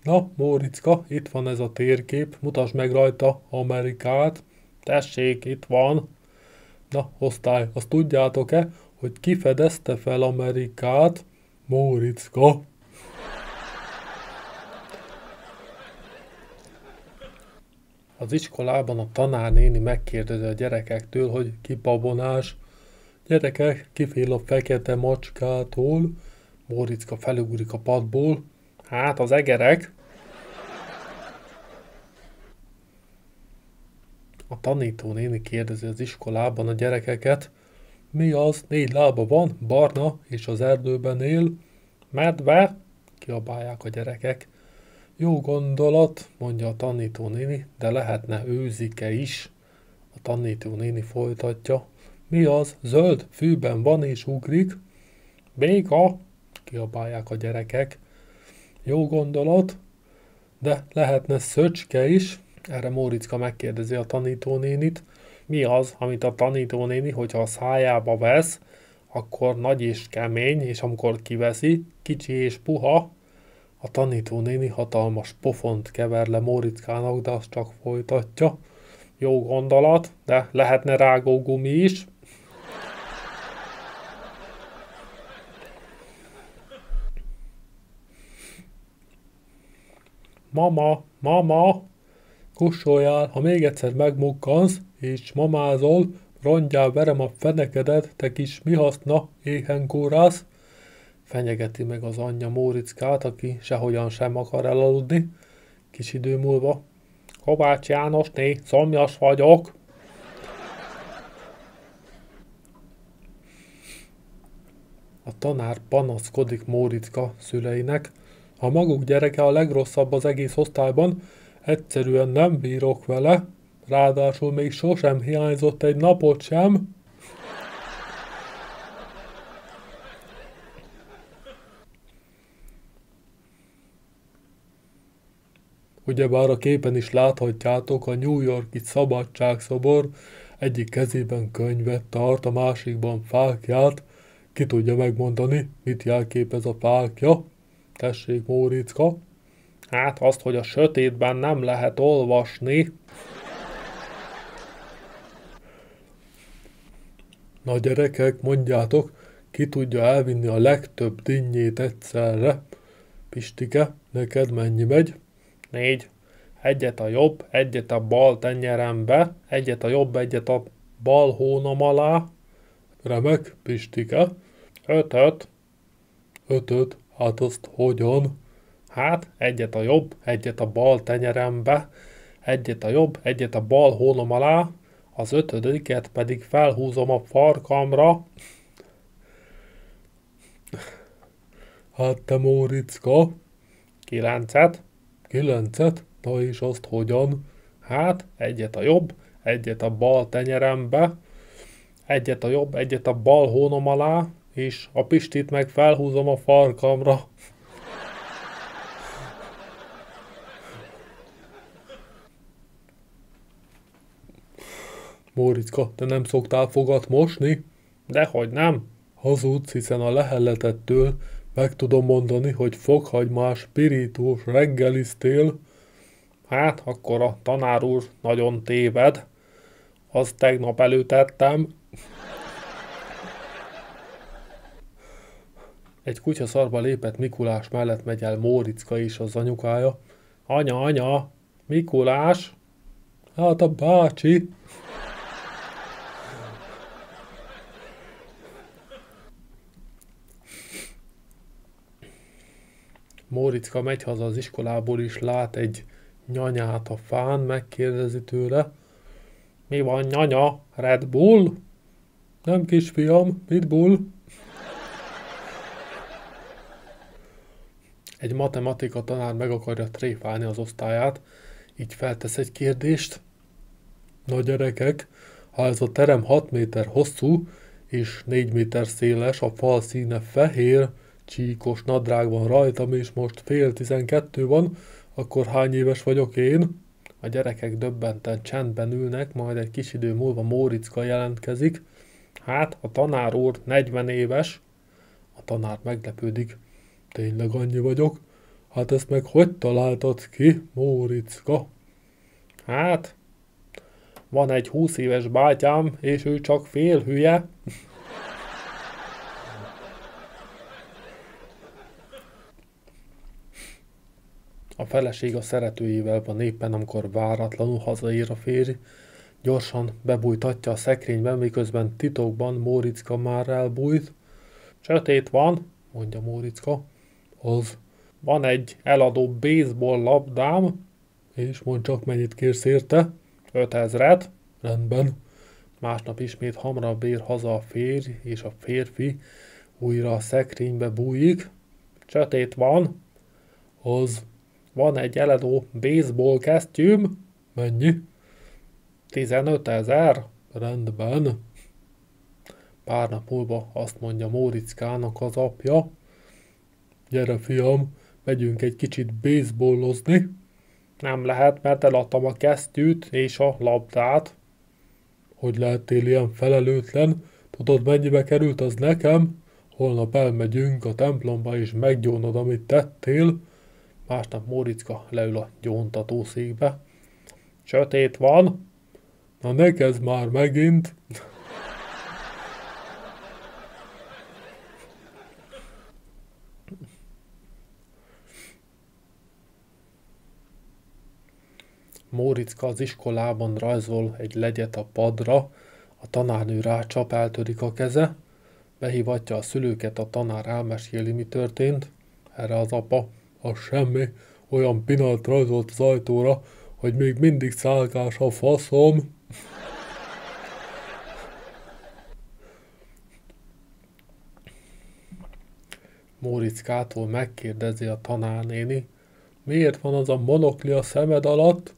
Na, Móriczka, itt van ez a térkép, mutasd meg rajta Amerikát. Tessék, itt van. Na, osztály, azt tudjátok-e, hogy ki fedezte fel Amerikát? Móriczka. Az iskolában a tanárnéni megkérdezi a gyerekektől, hogy ki babonás. Gyerekek, ki fél a fekete macskától? Móriczka felugrik a padból. Hát, az egerek. A tanítónéni kérdezi az iskolában a gyerekeket. Mi az? 4 lába van, barna, és az erdőben él. Medve? Kiabálják a gyerekek. Jó gondolat, mondja a tanítónéni, de lehetne őzike is. A tanítónéni folytatja. Mi az? Zöld, fűben van és ugrik. Béka? Kiabálják a gyerekek. Jó gondolat, de lehetne szöcske is. Erre Móriczka megkérdezi a tanítónénit. Mi az, amit a tanítónéni, hogyha a szájába vesz, akkor nagy és kemény, és amikor kiveszi, kicsi és puha. A tanítónéni hatalmas pofont kever le Móriczkának, de azt csak folytatja. Jó gondolat, de lehetne rágógumi is. Mama, mama, kussoljál, ha még egyszer megmukkansz, és mamázol, rongyál verem a fenekedet, te kis mi haszna, éhen kórász. Fenyegeti meg az anyja Móriczkát, aki sehogyan sem akar elaludni. Kis idő múlva. Kovács Jánosné, szomjas vagyok. A tanár panaszkodik Móriczka szüleinek. A maguk gyereke a legrosszabb az egész osztályban, egyszerűen nem bírok vele, ráadásul még sosem hiányzott egy napot sem. Ugyebár a képen is láthatjátok a New York-i szabadságszobor, egyik kezében könyvet tart, a másikban fáklyát. Ki tudja megmondani, mit jelképez a fákja? Tessék, Móriczka. Hát azt, hogy a sötétben nem lehet olvasni. Na gyerekek, mondjátok, ki tudja elvinni a legtöbb dinnyét egyszerre? Pistike, neked mennyi megy? 4. egyet a jobb, egyet a bal tenyerembe, egyet a jobb, egyet a bal hónom alá. Remek, Pistike. Ötöt. Ötöt, hát azt hogyan? Hát, egyet a jobb, egyet a bal tenyerembe, egyet a jobb, egyet a bal hónom alá, az ötödiket pedig felhúzom a farkamra. Hát te Móriczka. Kilencet. Kilencet? Na és azt hogyan? Hát, egyet a jobb, egyet a bal tenyerembe, egyet a jobb, egyet a bal hónom alá, és a Pistit meg felhúzom a farkamra. Móriczka, te nem szoktál fogat mosni? Dehogy nem. Hazudsz, hiszen a lehelletettől meg tudom mondani, hogy fokhagymás spirítós reggeliztél. Hát, akkor a tanár úr nagyon téved. Azt tegnap előtettem. Egy kutyaszarba lépett Mikulás mellett megy el Móriczka és az anyukája. Anya, anya, Mikulás? Hát a bácsi. Móriczka megy haza az iskolából is lát egy nyanyát a fán, megkérdezi tőle. Mi van, nyanya? Red Bull? Nem, kisfiam, mit bull? Egy matematika tanár meg akarja tréfálni az osztályát, így feltesz egy kérdést. Na gyerekek, ha ez a terem 6 méter hosszú és 4 méter széles, a fal színe fehér, csíkos nadrág van rajtam, és most fél 12 van, akkor hány éves vagyok én? A gyerekek döbbenten csendben ülnek, majd egy kis idő múlva Móriczka jelentkezik. Hát, a tanár úr 40 éves. A tanár meglepődik. Tényleg annyi vagyok? Hát ezt meg hogy találtad ki, Móriczka? Hát, van egy 20 éves bátyám, és ő csak fél hülye. A feleség a szeretőjével van éppen, amikor váratlanul hazaér a férj. Gyorsan bebújtatja a szekrénybe, miközben titokban Móriczka már elbújt. Sötét van, mondja Móriczka. Az. Van egy eladó baseball labdám, és mondd csak, mennyit kérsz érte? 5000-et. Rendben. Másnap ismét hamarabb ér haza a férj, és a férfi újra a szekrénybe bújik. Sötét van. Az. Van egy eladó baseball kesztyűm. Mennyi? 15 000. Rendben. Pár nap múlva azt mondja Móriczkának az apja. Gyere, fiam, megyünk egy kicsit baseballozni. Nem lehet, mert eladtam a kesztyűt és a labdát. Hogy lehettél ilyen felelőtlen? Tudod, mennyibe került az nekem? Holnap elmegyünk a templomba és meggyónod, amit tettél. Másnap Móriczka leül a gyóntatószékbe. Sötét van. Na ne kezd már megint. Móriczka az iskolában rajzol egy legyet a padra, a tanárnő rácsap, eltörik a keze, behívatja a szülőket, a tanár elmeséli, mi történt. Erre az apa, az semmi, olyan pinalt rajzolt az ajtóra, hogy még mindig szálkás a faszom. Móriczkától megkérdezi a tanárnéni, miért van az a monokli a szemed alatt?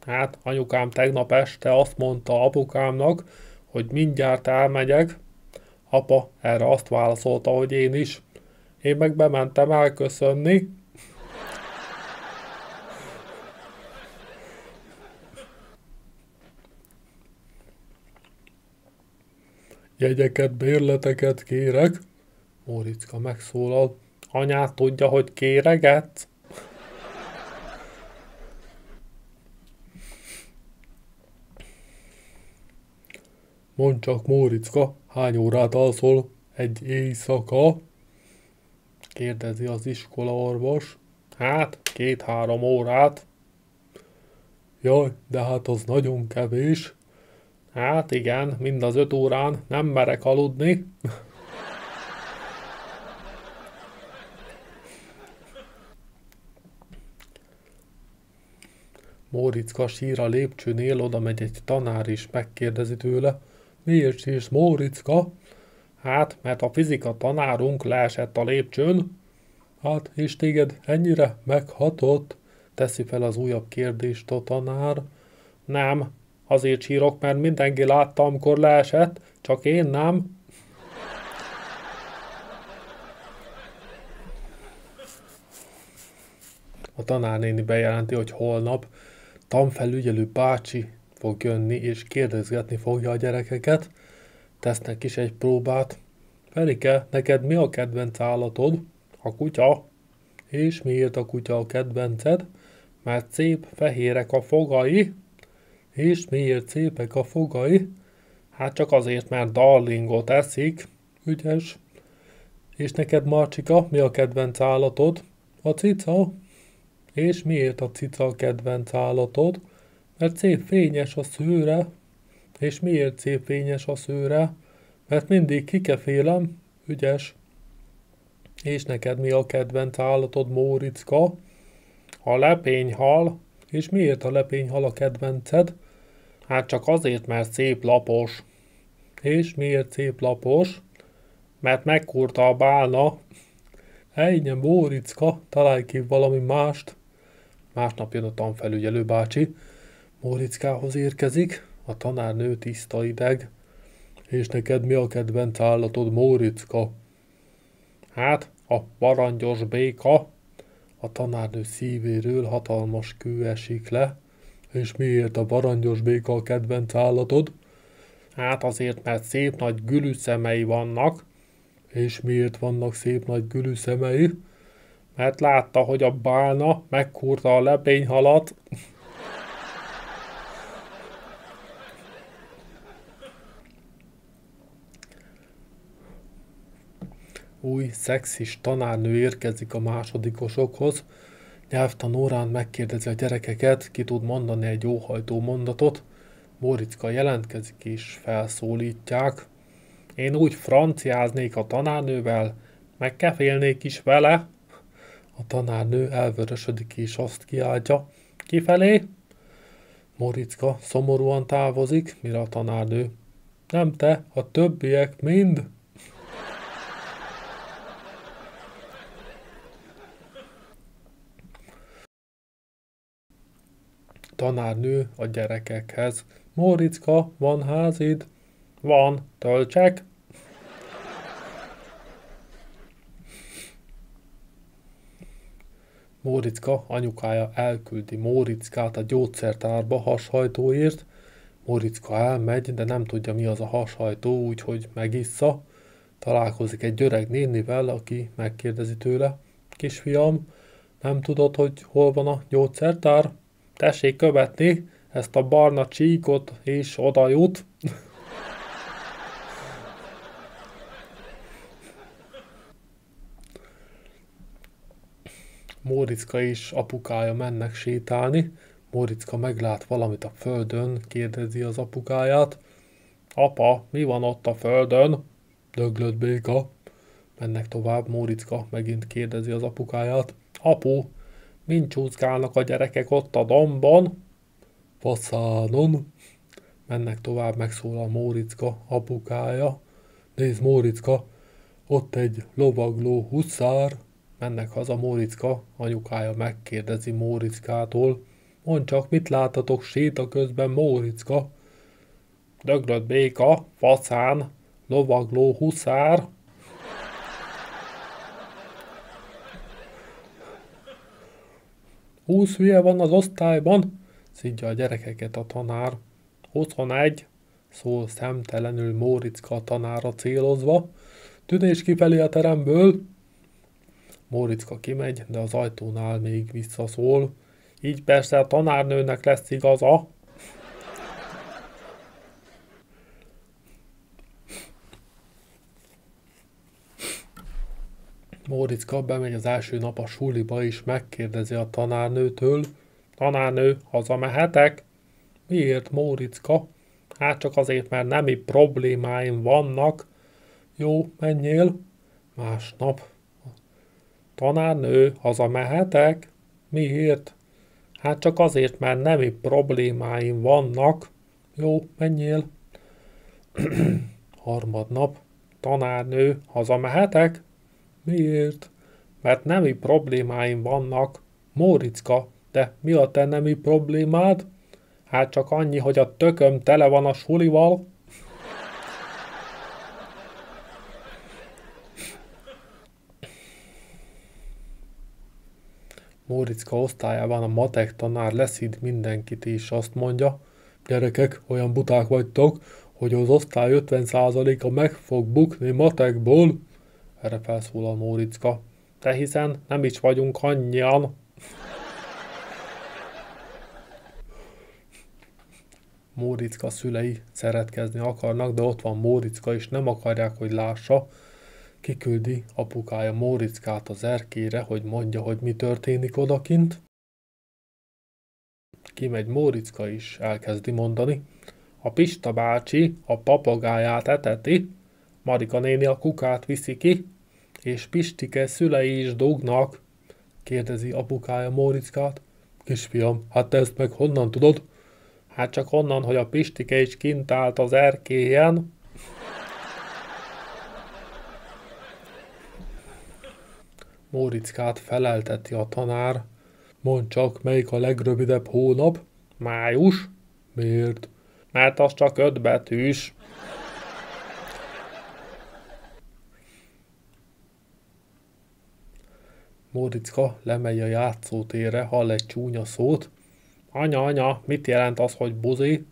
Hát, anyukám tegnap este azt mondta apukámnak, hogy mindjárt elmegyek. Apa erre azt válaszolta, hogy én is. Én meg bementem elköszönni. Jegyeket, bérleteket kérek. Móriczka megszólal. Anyát tudja, hogy kéregetsz? Mondd csak, Móriczka, hány órát alszol egy éjszaka? Kérdezi az iskolaorvos. Hát, 2-3 órát. Jaj, de hát az nagyon kevés. Hát igen, mind az 5 órán nem merek aludni. Móriczka sír a lépcsőnél, oda megy egy tanár és megkérdezi tőle. Miért sírsz, Móriczka? Hát, mert a fizika tanárunk leesett a lépcsőn. Hát, és téged ennyire meghatott? Teszi fel az újabb kérdést a tanár. Nem, azért sírok, mert mindenki látta, amikor leesett, csak én nem. A tanárnéni bejelenti, hogy holnap tanfelügyelő bácsi fog jönni, és kérdezgetni fogja a gyerekeket. Tesznek is egy próbát. Ferike, neked mi a kedvenc állatod? A kutya. És miért a kutya a kedvenced? Mert szép, fehérek a fogai. És miért szépek a fogai? Hát csak azért, mert darlingot eszik. Ügyes. És neked, Marcsika, mi a kedvenc állatod? A cica. És miért a cica a kedvenc állatod? Mert szép fényes a szőre. És miért szép fényes a szőre? Mert mindig kikefélem. Ügyes. És neked mi a kedvenc állatod, Móriczka? A lepényhal. És miért a lepényhal a kedvenced? Hát csak azért, mert szép lapos. És miért szép lapos? Mert megkúrta a bálna. Ejnye, Móriczka, találj ki valami mást. Másnap jön a tanfelügyelő bácsi. Mórickához érkezik, a tanárnő tiszta ideg. És neked mi a kedvenc állatod, Móriczka? Hát, a varangyos béka. A tanárnő szívéről hatalmas kő esik le. És miért a varangyos béka a kedvenc állatod? Hát azért, mert szép nagy gülű szemei vannak. És miért vannak szép nagy gülű szemei? Mert látta, hogy a bálna megkúrta a lepényhalat. Új, szexis tanárnő érkezik a másodikosokhoz. Nyelvtanórán megkérdezi a gyerekeket, ki tud mondani egy óhajtó mondatot. Móriczka jelentkezik és felszólítják. Én úgy franciáznék a tanárnővel, meg kefélnék is vele. A tanárnő elvörösödik és azt kiáltja. Kifelé? Móriczka szomorúan távozik, mire a tanárnő. Nem te, a többiek mind. Tanárnő a gyerekekhez. Móriczka, van házid? Van, töltsek? Móriczka anyukája elküldi Móriczkát a gyógyszertárba hashajtóért. Móriczka elmegy, de nem tudja, mi az a hashajtó, úgyhogy megissza. Találkozik egy öreg nénivel, aki megkérdezi tőle. Kisfiam, nem tudod, hogy hol van a gyógyszertár? Tessék követni ezt a barna csíkot, és oda jut. Móriczka és apukája mennek sétálni. Móriczka meglát valamit a földön, kérdezi az apukáját. Apa, mi van ott a földön? Döglött béka. Mennek tovább, Móriczka megint kérdezi az apukáját. Apu, mind csúszkálnak a gyerekek ott a dombon? Faszánon. Mennek tovább, megszólal Móriczka apukája. Nézd, Móriczka, ott egy lovagló huszár. Mennek haza, Móriczka anyukája megkérdezi Móriczkától. Mondd csak, mit láttatok séta közben, Móriczka? Döglött béka, faszán, lovagló huszár. Húsz hülye van az osztályban? Szidja a gyerekeket a tanár. 21, szól szemtelenül Móriczka a tanára célozva. Tűnés kifelé a teremből. Móriczka kimegy, de az ajtónál még visszaszól. Így persze a tanárnőnek lesz igaza. Móriczka bemegy az első nap a suliba és megkérdezi a tanárnőtől. Tanárnő, hazamehetek? Miért, Móriczka? Hát csak azért, mert nemi problémáim vannak. Jó, menjél. Másnap. Tanárnő, hazamehetek? Miért? Hát csak azért, mert nemi problémáim vannak. Jó, menjél. Harmadnap. Tanárnő, hazamehetek? Miért? Mert nemi problémáim vannak. Móriczka, de mi a te nemi problémád? Hát csak annyi, hogy a tököm tele van a sulival. Móriczka osztályában a matek tanár leszid mindenkit és azt mondja, gyerekek, olyan buták vagytok, hogy az osztály 50%-a meg fog bukni matekból. Erre felszólal Móriczka. De hiszen nem is vagyunk annyian. Móriczka szülei szeretkezni akarnak, de ott van Móriczka, és nem akarják, hogy lássa. Kiküldi apukája Móriczkát az erkére, hogy mondja, hogy mi történik odakint. Kimegy Móriczka is, elkezdi mondani. A Pista bácsi a papagáját eteti, Marika néni a kukát viszi ki, és Pistike szülei is dugnak, kérdezi apukája Móriczkát. Kisfiam, hát te ezt meg honnan tudod? Hát csak onnan, hogy a Pistike is kint állt az erkélyen. Móriczkát felelteti a tanár. Mondd csak, melyik a legrövidebb hónap? Május. Miért? Mert az csak 5 betűs. Móriczka lemegy a játszótérre, hall egy csúnya szót. Anya, mit jelent az, hogy buzi?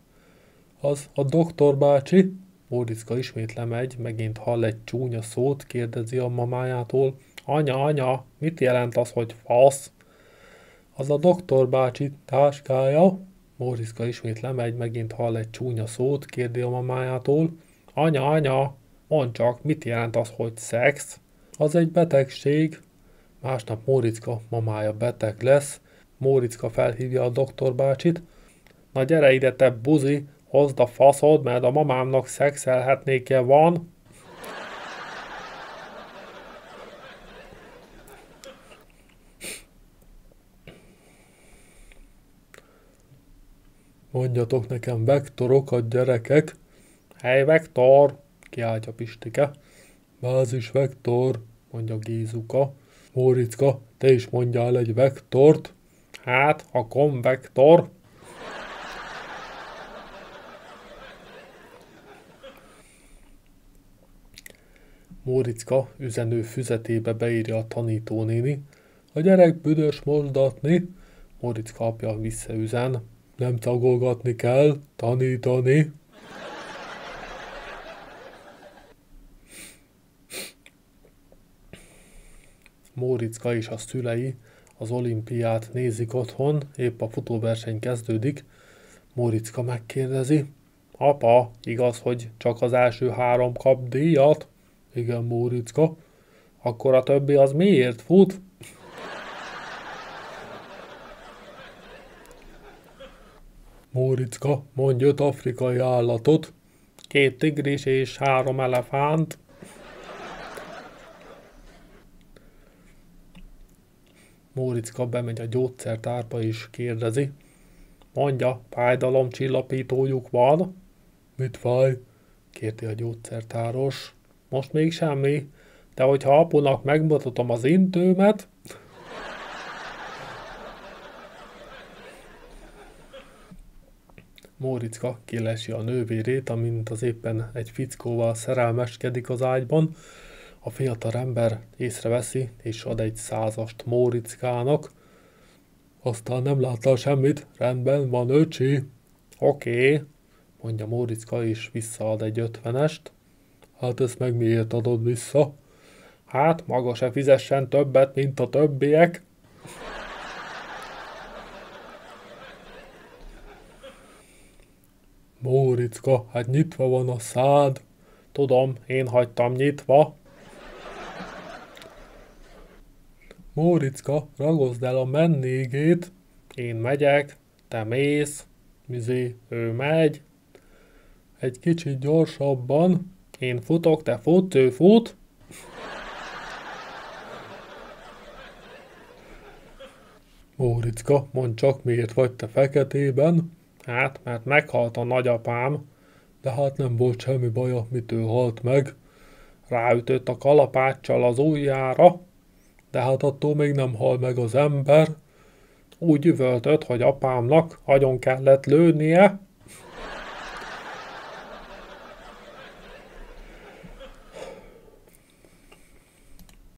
Az a doktor bácsi. Móriczka ismét lemegy, megint hall egy csúnya szót, kérdezi a mamájától. Anya, mit jelent az, hogy fasz? Az a doktor bácsi táskája. Móriczka ismét lemegy, megint hall egy csúnya szót, kérdi a mamájától. Anya, mondd csak, mit jelent az, hogy szex? Az egy betegség. Másnap Móriczka mamája beteg lesz. Móriczka felhívja a doktor bácsit. Na gyere ide, te buzi, hozd a faszod, mert a mamámnak szexelhetnéke van. Mondjatok nekem vektorokat, gyerekek. Hely, vektor, kiáltja Pistike. Bázisvektor, mondja Gézuka. Móriczka, te is mondjál egy vektort. Hát, a konvektor. Móriczka üzenő füzetébe beírja a tanítónéni. A gyerek büdös mosdatni. Móriczka apja visszaüzen. Nem tagolgatni kell, tanítani. Móriczka és a szülei az olimpiát nézik otthon, épp a futóverseny kezdődik. Móriczka megkérdezi. Apa, igaz, hogy csak az első 3 kap díjat? Igen, Móriczka. Akkor a többi az miért fut? Móriczka, mondj 5 afrikai állatot. 2 tigris és 3 elefánt. Móriczka bemegy a gyógyszertárba és kérdezi. Mondja, fájdalomcsillapítójuk van? Mit fáj? Kérdi a gyógyszertáros. Most még semmi, de hogyha apunak megmutatom az intőmet... Móriczka kilesi a nővérét, amint az éppen egy fickóval szerelmeskedik az ágyban. A fiatal ember észreveszi, és ad egy 100-ast Móriczkának. Aztán nem láttál semmit, rendben van, öcsi. Oké, mondja Móriczka, és visszaad egy 50-est. Hát ezt meg miért adod vissza? Hát, maga se fizessen többet, mint a többiek. Móriczka, hát nyitva van a szád. Tudom, én hagytam nyitva. Móriczka, ragozd el a mennégét. Én megyek, te mész, ő megy. Egy kicsit gyorsabban. Én futok, te futsz, ő fut. Móriczka, mondd csak, miért vagy te feketében? Hát, mert meghalt a nagyapám. De hát nem volt semmi baja, mitől halt meg. Ráütött a kalapáccsal az ujjára, de hát attól még nem hal meg az ember. Úgy üvöltött, hogy apámnak agyon kellett lőnie,